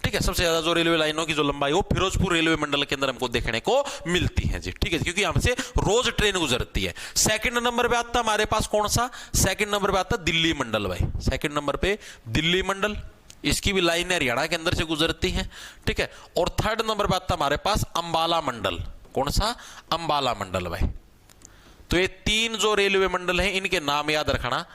ठीक है। सबसे ज्यादा जो रेलवे लाइनों की जो लंबाई वो फिरोजपुर रेलवे मंडल के अंदर हमको देखने को मिलती है जी, ठीक है, क्योंकि यहां से रोज ट्रेन गुजरती है। सेकंड नंबर पे आता हमारे पास कौन सा? सेकंड नंबर पे आता दिल्ली मंडल भाई, सेकंड नंबर पे दिल्ली मंडल, इसकी भी लाइन हरियाणा के अंदर से गुजरती है, ठीक है। और थर्ड नंबर पे आता हमारे पास अंबाला मंडल, कौन सा? अंबाला मंडल भाई। तो ये 3 जो रेलवे मंडल हैं इनके नाम याद रखना,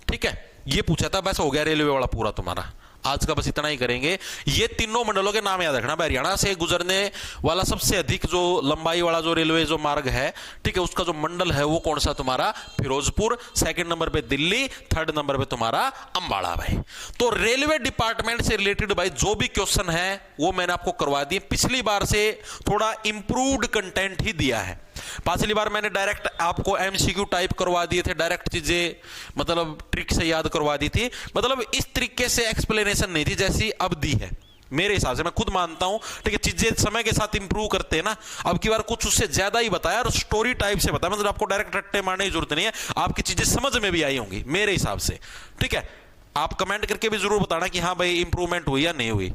ठीक है। ये पूछा था, बस हो गया रेलवे वाला पूरा तुम्हारा, आज का बस इतना ही करेंगे। ये तीनों मंडलों के नाम याद रखना। हरियाणा से गुजरने वाला सबसे अधिक जो लंबाई वाला जो रेलवे जो मार्ग है, ठीक है, उसका जो मंडल है वो कौन सा? तुम्हारा फिरोजपुर। सेकंड नंबर पे दिल्ली, थर्ड नंबर पे तुम्हारा अंबाला भाई। तो रेलवे डिपार्टमेंट से रिलेटेड भाई जो भी क्वेश्चन है वो मैंने आपको करवा दिए। पिछली बार से थोड़ा इंप्रूव्ड कंटेंट ही दिया है। पिछली बार मैंने डायरेक्ट आपको एमसीक्यू टाइप करवा दिए थे, डायरेक्ट चीजें मतलब ट्रिक से याद करवा दी थी, मतलब इस तरीके से एक्सप्लेनेशन नहीं थी जैसी अब दी है मेरे हिसाब से। मैं खुद मानता हूं, ठीक है, चीजें समय के साथ इंप्रूव करते हैं ना। अब की बार कुछ उससे ज्यादा ही बताया और स्टोरी टाइप से बताया, मतलब आपको डायरेक्ट रट्टे मारने की जरूरत नहीं है, आपकी चीजें समझ में भी आई होंगी मेरे हिसाब से, ठीक है। आप कमेंट करके भी जरूर बताना कि हाँ भाई इंप्रूवमेंट हुई या नहीं हुई।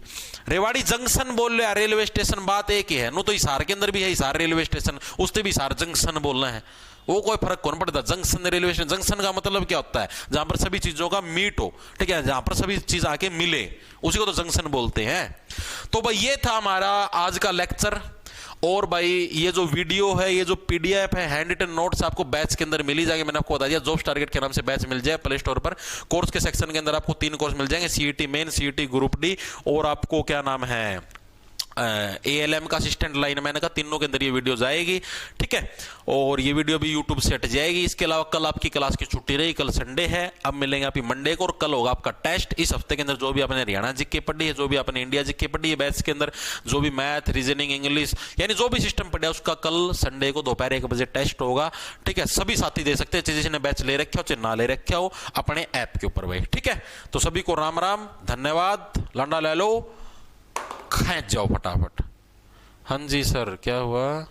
रेवाड़ी जंक्शन बोल रहे रेलवे स्टेशन, बात एक ही है, नो तो हिसार के अंदर भी है हिसार रेलवे स्टेशन, उससे भी हिसार जंक्शन बोलना है, वो कोई फर्क कौन पड़ता। जंक्शन रेलवे स्टेशन, जंक्शन का मतलब क्या होता है? जहां पर सभी चीजों का मीट हो, ठीक है, जहां पर सभी चीज आके मिले, उसी को तो जंक्शन बोलते हैं। तो भाई ये था हमारा आज का लेक्चर। और भाई ये जो वीडियो है, ये जो पीडीएफ है, हैंड रिटन नोट्स आपको बैच के अंदर मिल ही जाएंगे। मैंने आपको बता दिया, जॉब्स टारगेट के नाम से बैच मिल जाए प्ले स्टोर पर। कोर्स के सेक्शन के अंदर आपको 3 कोर्स मिल जाएंगे, CET main, CET group D, और आपको क्या नाम है ALM का असिस्टेंट लाइनमैन का। तीनों के अंदर ये वीडियो जाएगी, ठीक है। और ये वीडियो भी यूट्यूब से हट जाएगी। इसके अलावा कल आपकी क्लास की छुट्टी रही, कल संडे है, अब मिलेंगे आप मंडे को, और कल होगा आपका टेस्ट। इस हफ्ते के अंदर जो भी आपने हरियाणा जीके पढ़ी है, जो भी आपने इंडिया जीके पढ़ी है, बैच के अंदर जो भी मैथ, रीजनिंग, इंग्लिश, यानी जो भी सिस्टम पढ़ा है उसका कल संडे को दोपहर 1 बजे टेस्ट होगा, ठीक है। सभी साथी दे सकते हैं, जिसने बैच ले रखे हो चाहे ना ले रखे हो, अपने ऐप के ऊपर भाई, ठीक है। तो सभी को राम राम, धन्यवाद, लांडा ले लो, खींच जाओ फटाफट। हाँ जी सर, क्या हुआ?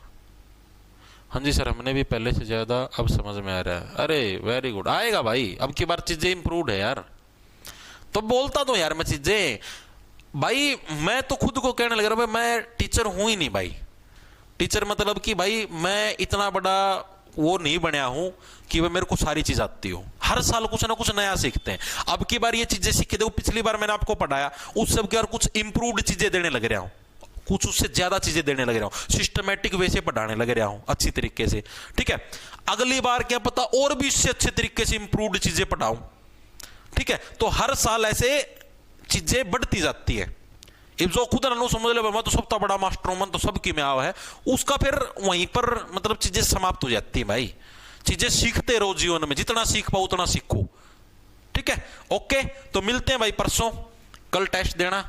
हाँ जी सर, हमने भी पहले से ज्यादा अब समझ में आ रहा है। अरे वेरी गुड, आएगा भाई, अब की बार चीजें इंप्रूव्ड है यार। तो बोलता तो यार मैं चीजें भाई, मैं तो खुद को कहने लग रहा, मैं टीचर हूं ही नहीं भाई। टीचर मतलब कि भाई मैं इतना बड़ा वो नहीं बनया हूं कि वह मेरे को सारी चीज आती हो। हर साल कुछ ना कुछ नया सीखते हैं। अब की बार ये चीजें सीखे, देखो पिछली बार मैंने आपको पढ़ाया, उस सब की और कुछ इंप्रूव्ड चीजें देने लग रहा हूं, कुछ उससे ज्यादा चीजें देने लग रहा हूं, सिस्टमैटिक वे से पढ़ाने लग रहा हूं अच्छी तरीके से, ठीक है। अगली बार क्या पता और भी इससे अच्छे तरीके से इंप्रूव्ड चीजें पढ़ाऊं, ठीक है। तो हर साल ऐसे चीजें बढ़ती जाती है। जो खुद ना समझ ले मैं तो सबका बड़ा मास्टर, मन तो सबकी में आवा है, उसका फिर वहीं पर मतलब चीजें समाप्त हो जाती है भाई। चीजें सीखते रहो जीवन में, जितना सीख पाओ उतना सीखो, ठीक है। ओके, तो मिलते हैं भाई परसों, कल टेस्ट देना।